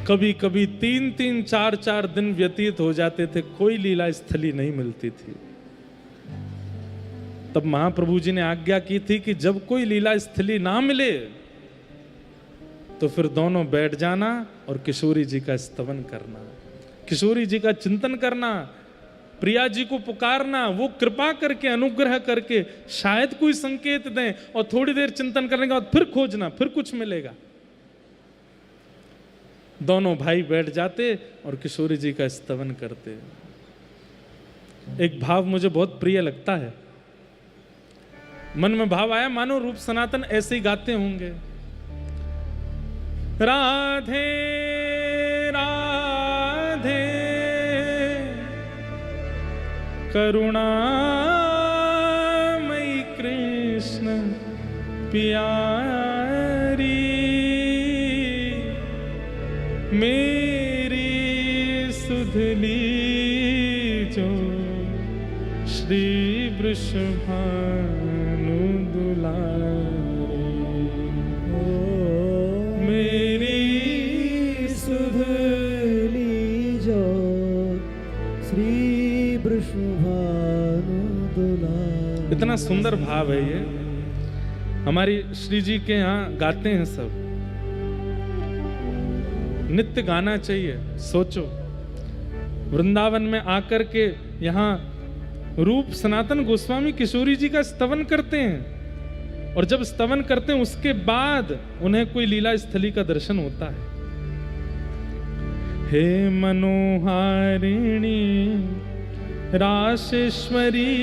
[SPEAKER 1] कभी कभी 3-3, 4-4 दिन व्यतीत हो जाते थे, कोई लीला स्थली नहीं मिलती थी। तब महाप्रभु जी ने आज्ञा की थी कि जब कोई लीला स्थली ना मिले तो फिर दोनों बैठ जाना और किशोरी जी का स्तवन करना, किशोरी जी का चिंतन करना, प्रिया जी को पुकारना, वो कृपा करके अनुग्रह करके शायद कोई संकेत दें, और थोड़ी देर चिंतन करने के बाद फिर खोजना, फिर कुछ मिलेगा। दोनों भाई बैठ जाते और किशोरी जी का स्तवन करते। एक भाव मुझे बहुत प्रिय लगता है, मन में भाव आया मानो रूप सनातन ऐसे ही गाते होंगे। राधे राधे करुणामयी कृष्ण प्यारी, मेरी सुधली जो श्री वृषभानु दुलारी,
[SPEAKER 2] मेरी सुधली जो श्री वृषभानु दुलारी।
[SPEAKER 1] इतना सुंदर भाव है ये। हमारी श्री जी के यहाँ गाते हैं सब, नित्य गाना चाहिए। सोचो वृंदावन में आकर के यहाँ रूप सनातन गोस्वामी किशोरी जी का स्तवन करते हैं, और जब स्तवन करते हैं उसके बाद उन्हें कोई लीला स्थली का दर्शन होता है। हे मनोहारिणी रासेश्वरी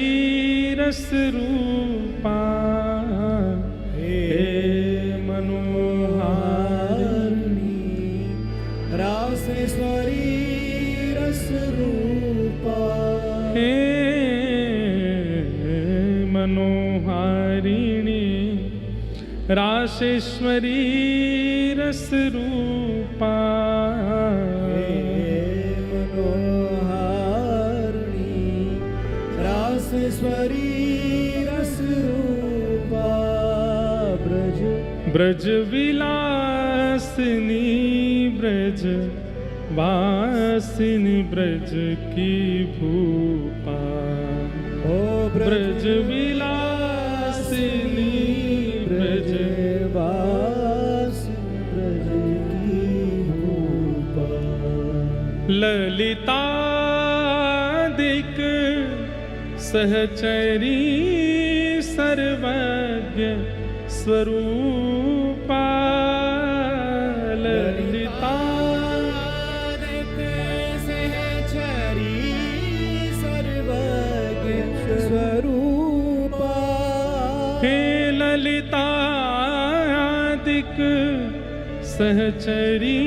[SPEAKER 1] रस रूपा,
[SPEAKER 2] हे मनोहारिणी रासेश्वरी रस रूपा,
[SPEAKER 1] हे मनोहारिणी रासेश्वरी रस रूपा,
[SPEAKER 2] हे मनोहारिणी रस रूपा ब्रज
[SPEAKER 1] ब्रज विलासिनी ब्रज वासिनी ब्रज की भूपा।
[SPEAKER 2] ओ
[SPEAKER 1] ब्रज विलासिनी ब्रज
[SPEAKER 2] वासिनी ब्रज की भूपा।
[SPEAKER 1] ललितादिक सहचरी सर्वज्ञ स्वरूपा।
[SPEAKER 2] ललितादिक सहचरी सर्वज्ञ स्वरूपा।
[SPEAKER 1] हे ललितादिक सहचरी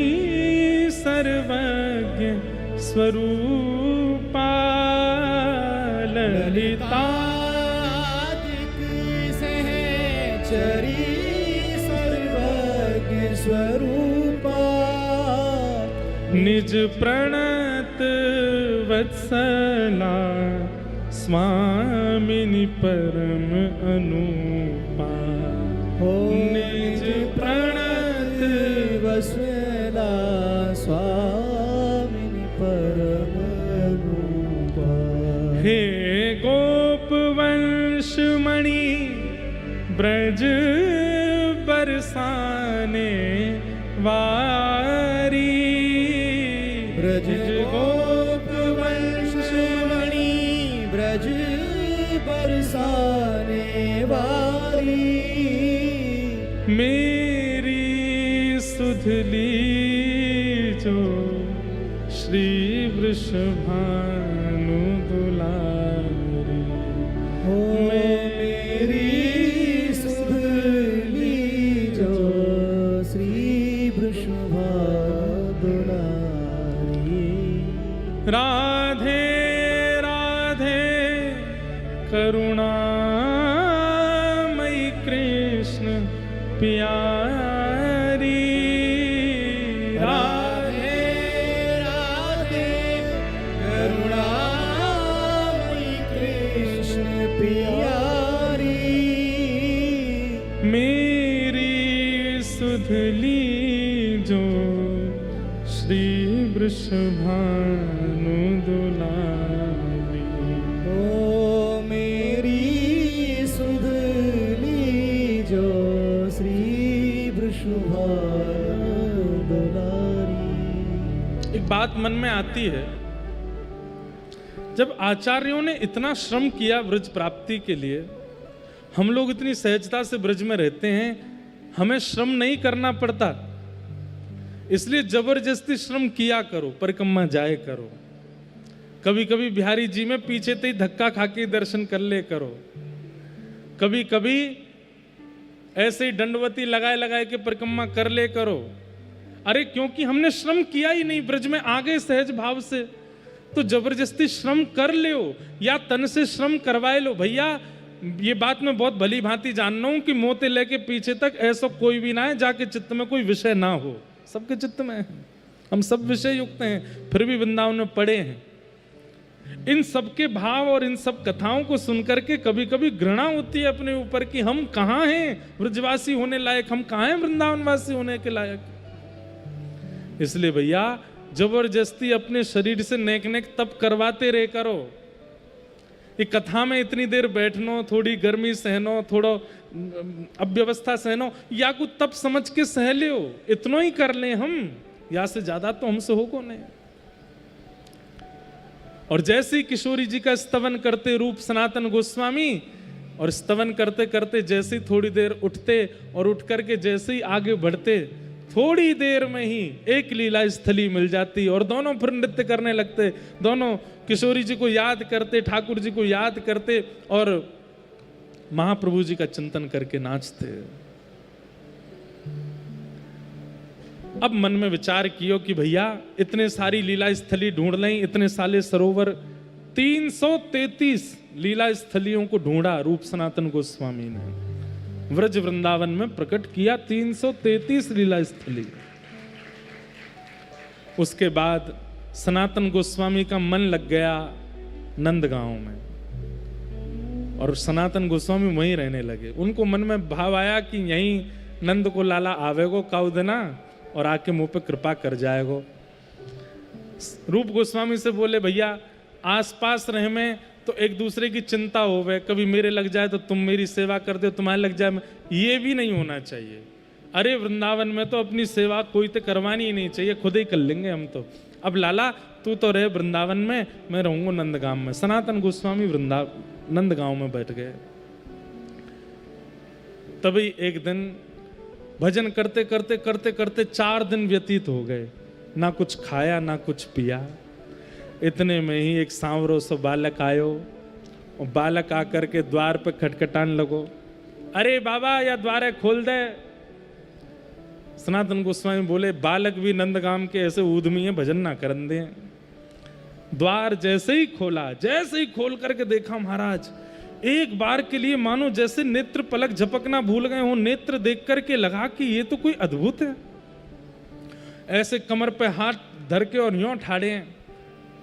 [SPEAKER 1] सर्वज्ञ स्वरूपा।
[SPEAKER 2] ललितादिक सहचरी सर्वज्ञ स्वरूपा।
[SPEAKER 1] निज प्रणत वत्सला स्वामिनी परम अनुपा। निज प्रणत
[SPEAKER 2] वत्सला स्वामिनी परम अनुपा।
[SPEAKER 1] हे गोप वंशमणि ब्रज बरसाने वारी।
[SPEAKER 2] ब्रज गोप वंशमणि ब्रज बरसाने वारी।
[SPEAKER 1] मेरी सुधली जो श्री वृषभानु दुलारी।
[SPEAKER 2] हो मेरी सुधली जो श्री वृषभानु दुलारी।
[SPEAKER 1] राधे राधे करुणामयी कृष्ण प्यारी।
[SPEAKER 2] राधे राधे करुणामयी कृष्ण प्यारी।
[SPEAKER 1] मेरी सुधली जो श्री वृषभानु दुलारी।
[SPEAKER 2] ओ मेरी सुधली जो श्री वृषभानु दुलारी।
[SPEAKER 1] एक बात मन में आती है, जब आचार्यों ने इतना श्रम किया ब्रज प्राप्ति के लिए, हम लोग इतनी सहजता से ब्रज में रहते हैं, हमें श्रम नहीं करना पड़ता, इसलिए जबरदस्ती श्रम किया करो, परिक्रमा जाए करो। कभी कभी बिहारी जी में पीछे से ही धक्का खा के दर्शन कर ले करो। कभी कभी ऐसे ही दंडवती लगाए लगाए के परिक्रमा कर ले करो। अरे क्योंकि हमने श्रम किया ही नहीं, ब्रज में आ गए सहज भाव से, तो जबरदस्ती श्रम कर लो या तन से श्रम करवाए लो। भैया ये बात मैं बहुत भली भांति जान रहा हूं कि मोते लेके पीछे तक ऐसा कोई भी ना है जाके चित्त में कोई विषय ना हो। सबके चित्त में है, हम सब विषय युक्त हैं, फिर भी वृंदावन में पड़े हैं। इन सबके भाव और इन सब कथाओं को सुनकर के कभी कभी घृणा होती है अपने ऊपर कि हम कहाँ हैं ब्रजवासी होने लायक, हम कहाँ हैं वृंदावनवासी होने के लायक। इसलिए भैया जबरदस्ती अपने शरीर से नेक नेक तप करवाते रहे करो। ये कथा में इतनी देर बैठनो, थोड़ी गर्मी सहनो, थोड़ा अव्यवस्था सहनो, या कुछ तप समझ के सह लियो, इतना ही कर ले हम, या से ज्यादा तो हमसे हो को नहीं। और जैसे ही किशोरी जी का स्तवन करते रूप सनातन गोस्वामी, और स्तवन करते करते जैसे ही थोड़ी देर उठते और उठ करके जैसे ही आगे बढ़ते, थोड़ी देर में ही एक लीला स्थली मिल जाती और दोनों फिर नृत्य करने लगते। दोनों किशोरी जी को याद करते, ठाकुर जी को याद करते और महाप्रभु जी का चिंतन करके नाचते। अब मन में विचार कियो कि भैया इतने सारी लीला स्थली ढूंढ लें, इतने साले सरोवर, 333 लीला स्थलियों को ढूंढा रूप सनातन गोस्वामी ने, व्रज वृंदावन में प्रकट किया 333 लीला स्थली। उसके बाद सनातन गोस्वामी का मन लग गया नंदगांव में। और सनातन गोस्वामी वहीं रहने लगे। उनको मन में भाव आया कि यहीं नंद को लाला आवेगो काउ देना और आके मुंह पे कृपा कर जाएगो। रूप गोस्वामी से बोले भैया आसपास रहे में तो एक दूसरे की चिंता होवे, कभी मेरे लग जाए तो तुम मेरी सेवा कर दो, तुम्हारे लग जाए, ये भी नहीं होना चाहिए। अरे वृंदावन में तो अपनी सेवा कोई तो करवानी ही नहीं चाहिए, खुद ही कर लेंगे हम तो। अब लाला तू तो रहे वृंदावन में, मैं रहूंगा नंदगांव में। सनातन गोस्वामी नंदगांव में बैठ गए। तभी एक दिन भजन करते करते करते करते 4 दिन व्यतीत हो गए, ना कुछ खाया ना कुछ पिया। इतने में ही एक सांवरो सा बालक आयो और बालक आकर के द्वार पे खटखटाने लगो, अरे बाबा या द्वारे खोल दे। सनातन गोस्वामी बोले बालक भी नंदगाम के ऐसे ऊधमी है, भजन ना करन दे। द्वार जैसे ही खोला, जैसे ही खोल करके देखा महाराज, एक बार के लिए मानो जैसे नेत्र पलक झपकना भूल गए हो। नेत्र देख करके लगा कि ये तो कोई अद्भुत है। ऐसे कमर पे हाथ धर के और यूं ठाड़े हैं,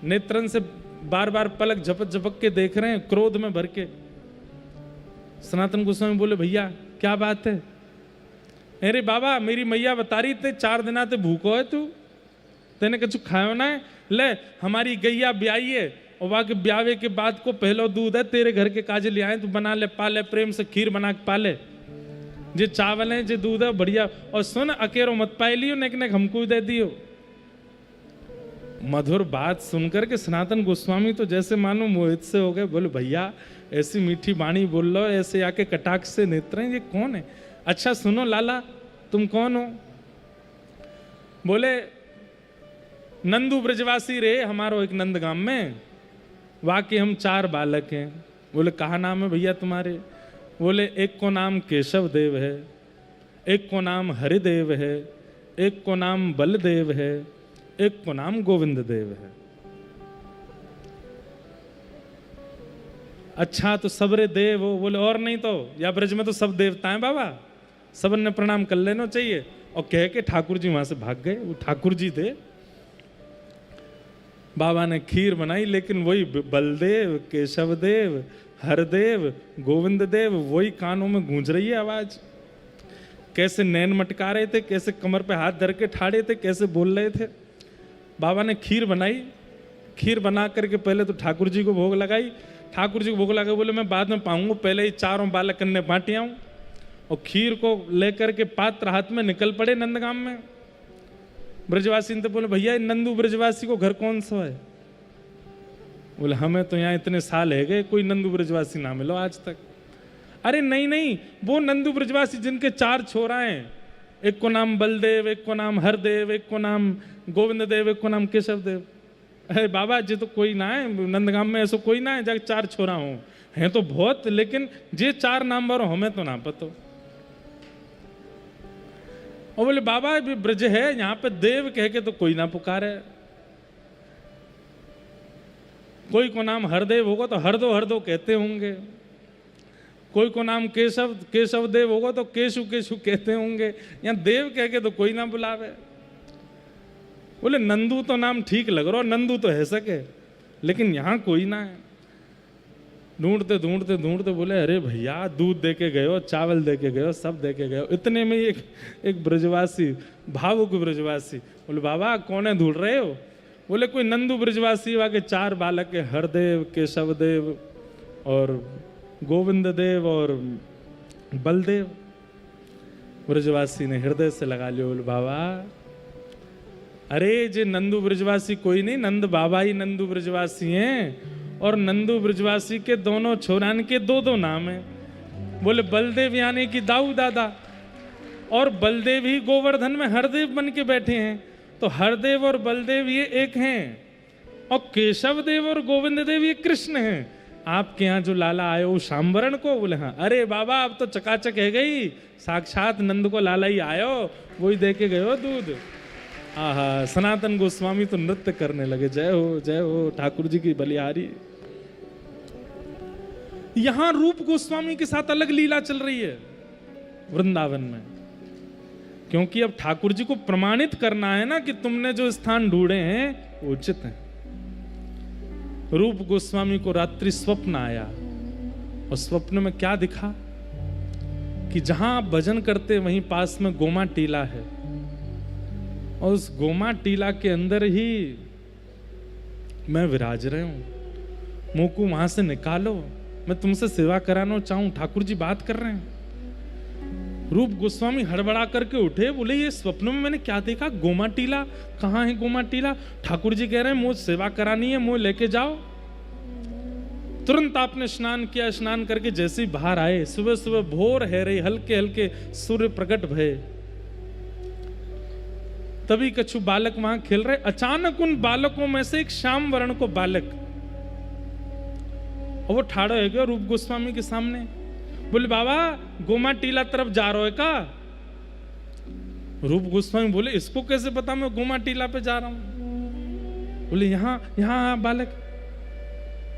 [SPEAKER 1] नेत्रन से बार बार पलक झपक झपक के देख रहे हैं, क्रोध में भर के। सनातन गोस्वामी बोले भैया क्या बात है? अरे बाबा मेरी मैया बता रही थे 4 दिना ते भूखो है तू, तेने कछु खायो ना है। ले हमारी गैया ब्याई है और वहां के ब्यावे के बाद को पहलो दूध है, तेरे घर के काजे ले आए, तू बना ले, पाले, प्रेम से खीर बना के पाले। जे चावल है जे दूध है बढ़िया, और सुन अकेरो मत पाई लियो, नेक नेक हमको दे दियो। मधुर बात सुनकर के सनातन गोस्वामी तो जैसे मानो मोहित से हो गए। बोले भैया ऐसी मीठी बाणी बोल लो, ऐसे आके कटाक्ष से नेत्र, ये कौन है? अच्छा सुनो लाला तुम कौन हो? बोले नंदू ब्रजवासी रे, हमारो एक नंदगाम में, वाकई हम 4 बालक हैं। बोले कहा नाम है भैया तुम्हारे? बोले एक को नाम केशव देव है, एक को नाम हरिदेव है, एक को नाम बलदेव है, एक को नाम गोविंद देव है। अच्छा तो सबरे देव हो? बोले और नहीं तो, या ब्रज में तो सब देवता हैं बाबा, सबन ने प्रणाम कर लेना चाहिए। और कह के ठाकुर जी वहां से भाग गए। वो ठाकुर जी थे। बाबा ने खीर बनाई, लेकिन वही बलदेव, केशव देव, हरदेव, गोविंद देव वही कानों में गूंज रही है आवाज। कैसे नैन मटका रहे थे, कैसे कमर पे हाथ धर के ठाड़े थे, कैसे बोल रहे थे। बाबा ने खीर बनाई, खीर बना करके पहले तो ठाकुर जी को भोग लगाई। ठाकुर जी को भोग लगा, बोले मैं बाद में पाऊंगा, पहले ही 4 बालक कन्ने बांटी आऊं। और खीर को लेकर के पात्र हाथ में निकल पड़े नंदगाम में। ब्रजवासी ने तो बोले भैया नंदू ब्रजवासी को घर कौन सा है? बोले हमें तो यहाँ इतने साल है गए, कोई नंदू ब्रजवासी ना मिलो आज तक। अरे नहीं नहीं, वो नंदू ब्रजवासी जिनके 4 छोरा हैं, एक को नाम बलदेव, एक को नाम हरदेव, एक को नाम गोविंद देव, एक को नाम केशव देव। अरे बाबा जी तो कोई ना है नंदगाम में, ऐसा कोई ना है जब 4 छोरा हो, हैं तो बहुत, लेकिन जे 4 नाम बारो हमें तो ना पतो। और बोले बाबा ब्रज है, यहाँ पे देव कह के तो कोई ना पुकारे। कोई को नाम हरदेव होगा तो हरदो हरदो कहते होंगे, कोई को नाम केशव केशव देव होगा तो केशु केशु कहते होंगे, यहाँ देव कह के तो कोई ना बुलावे। बोले नंदू तो नाम ठीक लग रहा, नंदू तो है सके, लेकिन यहाँ कोई ना है। ढूंढते ढूंढते ढूंढते बोले अरे भैया दूध दे के गए हो, चावल दे के गए हो, सब दे के गए हो। इतने में एक ब्रजवासी, भावुक ब्रजवासी, बोले बाबा कौन है ढूंढ रहे हो? बोले कोई नंदू ब्रजवासी, वहाँ के 4 बालक है, हरदेव, केशव देव और गोविंद देव और बलदेव। ब्रजवासी ने हृदय से लगा लिया। बोले बाबा अरे जे नंदू ब्रजवासी कोई नहीं, नंद बाबा ही नंदू ब्रजवासी हैं। और नंदू ब्रजवासी के दोनों छोरान के 2-2 नाम हैं। बोले बलदेव यानी कि दाऊ दादा, और बलदेव ही गोवर्धन में हरदेव बन के बैठे हैं, तो हरदेव और बलदेव ये एक हैं, और केशव देव और गोविंद देव ये कृष्ण हैं। आपके यहाँ जो लाला आए वो शाम्बरण को? बोले हाँ। अरे बाबा अब तो चकाचक है गई, साक्षात नंद को लाला ही आयो, वही दे के गयो दूध। आहा, सनातन गोस्वामी तो नृत्य करने लगे, जय हो ठाकुर जी की बलिहारी। यहां रूप गोस्वामी के साथ अलग लीला चल रही है वृंदावन में, क्योंकि अब ठाकुर जी को प्रमाणित करना है ना कि तुमने जो स्थान ढूंढे हैं वो उचित है। रूप गोस्वामी को रात्रि स्वप्न आया और स्वप्न में क्या दिखा कि जहां आप भजन करते वहीं पास में गोमा टीला है, और उस गोमा टीला के अंदर ही मैं विराज रहे हूं। मुंह को वहां से निकालो, मैं तुमसे सेवा कराना चाहूं। ठाकुर जी बात कर रहे हैं। रूप गोस्वामी हड़बड़ा करके उठे, बोले ये स्वप्न में मैंने क्या देखा? गोमा टीला? कहाँ है गोमा टीला? ठाकुर जी कह रहे हैं मुझे सेवा करानी है, मुझे लेके जाओ। तुरंत आपने स्नान किया, स्नान करके जैसे ही बाहर आए, सुबह सुबह भोर है रही, हल्के हल्के सूर्य प्रकट भये, तभी कछु बालक वहां खेल रहे। अचानक उन बालकों में से एक श्याम वर्ण को बालक, और वो ठाड़ा हो गया रूप गोस्वामी के सामने। बोले बाबा गोमा टीला तरफ जा रहे हो का? रूप गोस्वामी बोले इसको कैसे पता मैं गोमा टीला पे जा रहा हूं? बोले यहां यहां बालक,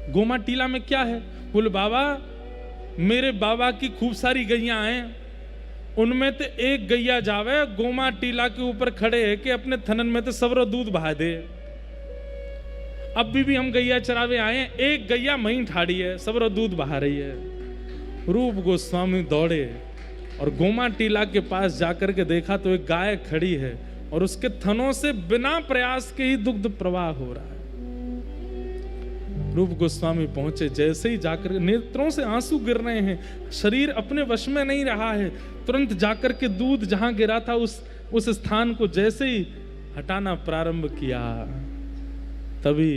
[SPEAKER 1] गोमा टीला में क्या है? बोले बाबा मेरे बाबा की खूब सारी गैया हैं, उनमें तो एक गैया जावे गोमा टीला के ऊपर खड़े है कि अपने थनन में तो सबरो दूध बहा दे। अब भी हम गैया चरावे आए हैं, एक गैया महीं ठाड़ी है, सबरो दूध बहा रही है। रूप गोस्वामी दौड़े और गोमा टीला के पास जाकर के देखा तो एक गाय खड़ी है और उसके थनों से बिना प्रयास के ही दुग्ध प्रवाह हो रहा है। रूप गोस्वामी पहुंचे, जैसे ही जाकर नेत्रों से आंसू गिर रहे हैं, शरीर अपने वश में नहीं रहा है। तुरंत जाकर के दूध जहां गिरा था उस स्थान को जैसे ही हटाना प्रारंभ किया, तभी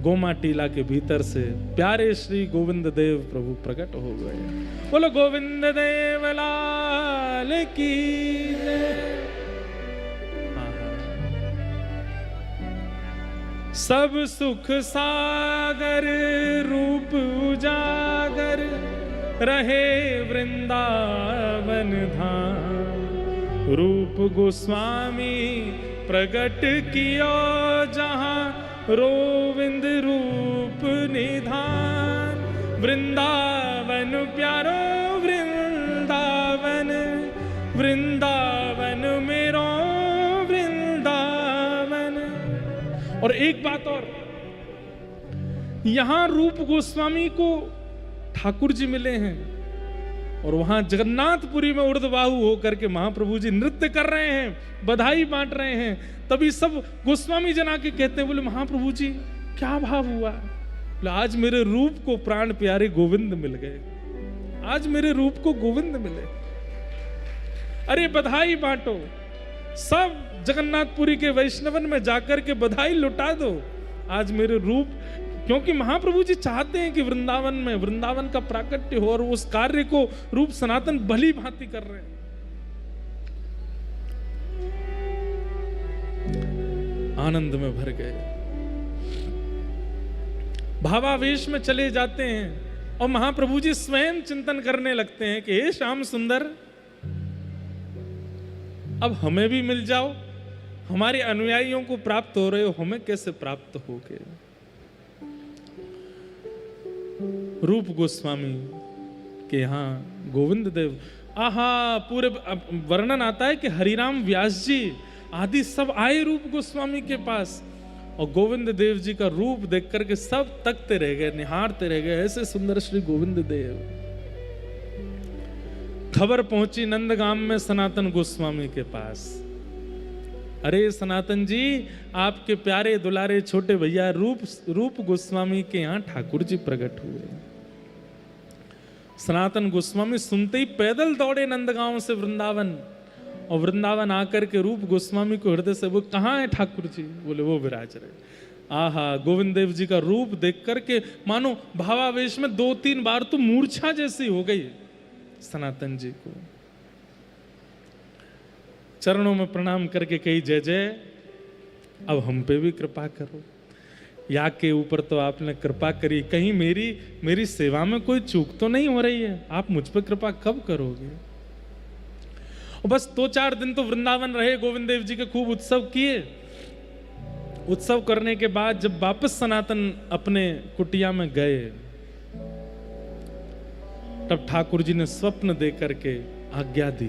[SPEAKER 1] गोमा टीला के भीतर से प्यारे श्री गोविंद देव प्रभु प्रकट हो गए। बोलो गोविंद देव लाल की जय। सब सुख सागर रूप उजागर रहे वृंदावन धाम। रूप गोस्वामी प्रगट कियो जहां रोविंद रूप निधान। वृंदावन प्यारो वृंदावन, वृंदावन मेरो वृंदावन। और एक बात और, यहां रूप गोस्वामी को ठाकुर जी मिले हैं और वहां जगन्नाथपुरी में उर्दबाहु होकर के महाप्रभु जी नृत्य कर रहे हैं, बधाई बांट रहे हैं। तभी सब गोस्वामी जना के कहते हैं, बोले महाप्रभु जी क्या भाव हुआ? बोले आज मेरे रूप को प्राण प्यारे गोविंद मिल गए, आज मेरे रूप को गोविंद मिले। अरे बधाई बांटो, सब जगन्नाथपुरी के वैष्णवन में जाकर के बधाई लुटा दो, आज मेरे रूप, क्योंकि महाप्रभु जी चाहते हैं कि वृंदावन में वृंदावन का प्राकट्य हो और उस कार्य को रूप सनातन भली भांति कर रहे हैं। आनंद में भर गए, भावावेश में चले जाते हैं और महाप्रभु जी स्वयं चिंतन करने लगते हैं कि हे श्याम सुंदर, अब हमें भी मिल जाओ, हमारे अनुयायियों को प्राप्त हो रहे हो, हमें कैसे प्राप्त होगे? रूप गोस्वामी के यहाँ गोविंद देव, आहा, पूरे वर्णन आता है कि हरिराम व्यास जी आदि सब आए रूप गोस्वामी के पास और गोविंद देव जी का रूप देख करके सब तकते रह गए, निहारते रह गए, ऐसे सुंदर श्री गोविंद देव। खबर पहुंची नंदगाम में सनातन गोस्वामी के पास, अरे सनातन जी आपके प्यारे दुलारे छोटे भैया रूप गोस्वामी के यहाँ ठाकुर जी प्रकट हुए। सनातन गोस्वामी सुनते ही पैदल दौड़े नंदगांव से वृंदावन, और वृंदावन आकर के रूप गोस्वामी को हृदय से, वो कहाँ है ठाकुर जी? बोले वो विराज रहे। आहा, गोविंद देव जी का रूप देख करके मानो भावावेश में 2-3 बार तो मूर्छा जैसी हो गई सनातन जी को। चरणों में प्रणाम करके कही जय जय, अब हम पे भी कृपा करो, या के ऊपर तो आपने कृपा करी, कहीं मेरी सेवा में कोई चूक तो नहीं हो रही है, आप मुझ पे कृपा कब करोगे? और बस 2-4 दिन तो वृंदावन रहे, गोविंद देव जी के खूब उत्सव किए। उत्सव करने के बाद जब वापस सनातन अपने कुटिया में गए, तब ठाकुर जी ने स्वप्न दे करके आज्ञा दी,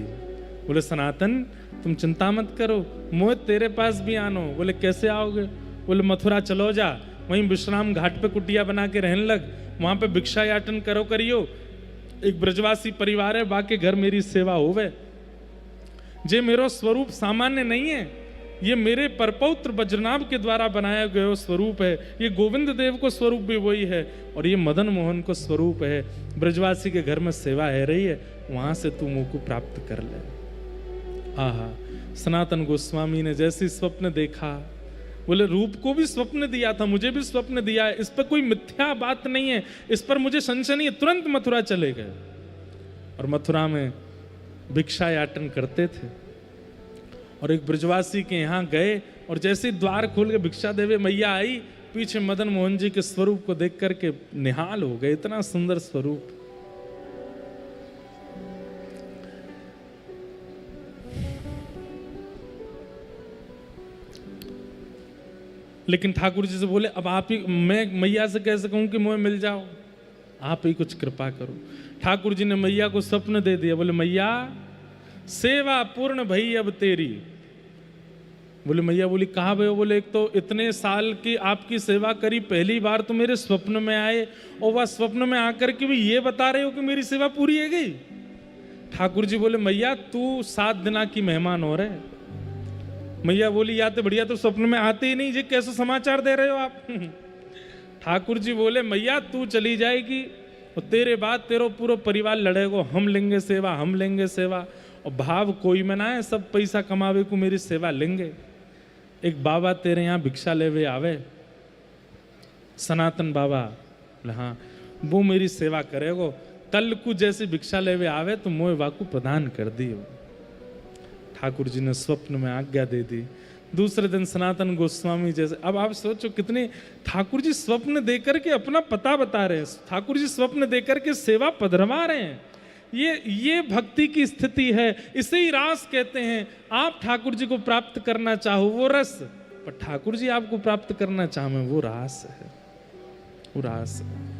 [SPEAKER 1] बोले सनातन तुम चिंता मत करो, मोह तेरे पास भी आनो। बोले कैसे आओगे? बोले मथुरा चलो जा, वहीं विश्राम घाट पे कुटिया बना के रहने लग, वहां पे भिक्षा याटन करो करियो। एक ब्रजवासी परिवार है, बाके घर मेरी सेवा होवे। जे मेरो स्वरूप सामान्य नहीं है, ये मेरे परपौत्र वज्रनाभ के द्वारा बनाया गया स्वरूप है। ये गोविंद देव को स्वरूप भी वही है और ये मदन मोहन को स्वरूप है। ब्रजवासी के घर में सेवा है रही है, वहां से तू मुंह को प्राप्त कर ले। आहा, सनातन गोस्वामी ने जैसे स्वप्न देखा, बोले रूप को भी स्वप्न दिया था, मुझे भी स्वप्न दिया है, इस पर कोई मिथ्या बात नहीं है, इस पर मुझे संशय नहीं है। तुरंत मथुरा चले गए और मथुरा में भिक्षा याटन करते थे और एक ब्रजवासी के यहाँ गए और जैसे द्वार खोल के भिक्षा देवे मैया आई, पीछे मदन मोहन जी के स्वरूप को देख करके निहाल हो गए। इतना सुंदर स्वरूप। लेकिन ठाकुर जी से बोले अब आप ही, मैं मैया से कैसे कहूं कि मुझे मिल जाओ, आप ही कुछ कृपा करो। ठाकुर जी ने मैया को स्वप्न दे दिया। बोले मैया सेवा पूर्ण भई अब तेरी। बोले मैया बोली कहाँ भैया? बोले एक तो इतने साल की आपकी सेवा करी, पहली बार तो मेरे स्वप्न में आए और वह स्वप्न में आकर के भी ये बता रहे हो कि मेरी सेवा पूरी है गई। ठाकुर जी बोले मैया तू 7 दिना की मेहमान हो रहे। मैया बोली या तो बढ़िया, तो स्वप्न में आते ही नहीं, ये कैसे समाचार दे रहे हो आप? ठाकुर जी बोले मैया तू चली जाएगी और तेरे बाद तेरो पूरा परिवार लड़ेगो, हम लेंगे सेवा, हम लेंगे सेवा। और भाव कोई में ना है, सब पैसा कमावे को मेरी सेवा लेंगे। एक बाबा तेरे यहाँ भिक्षा लेवे आवे, सनातन बाबा। बोले हाँ, वो मेरी सेवा करेगो। कल को जैसे भिक्षा लेवे आवे तो मोह वाकू प्रदान कर दियो। ठाकुर जी ने स्वप्न में आज्ञा दे दी। दूसरे दिन सनातन गोस्वामी जैसे, अब आप सोचो कितने ठाकुर जी स्वप्न देकर के अपना पता बता रहे हैं, ठाकुर जी स्वप्न देकर के सेवा पधरवा रहे हैं। ये भक्ति की स्थिति है, इसे ही रास कहते हैं। आप ठाकुर जी को प्राप्त करना चाहो वो रस, पर ठाकुर जी आपको प्राप्त करना चाहे वो रास है, वो रास है।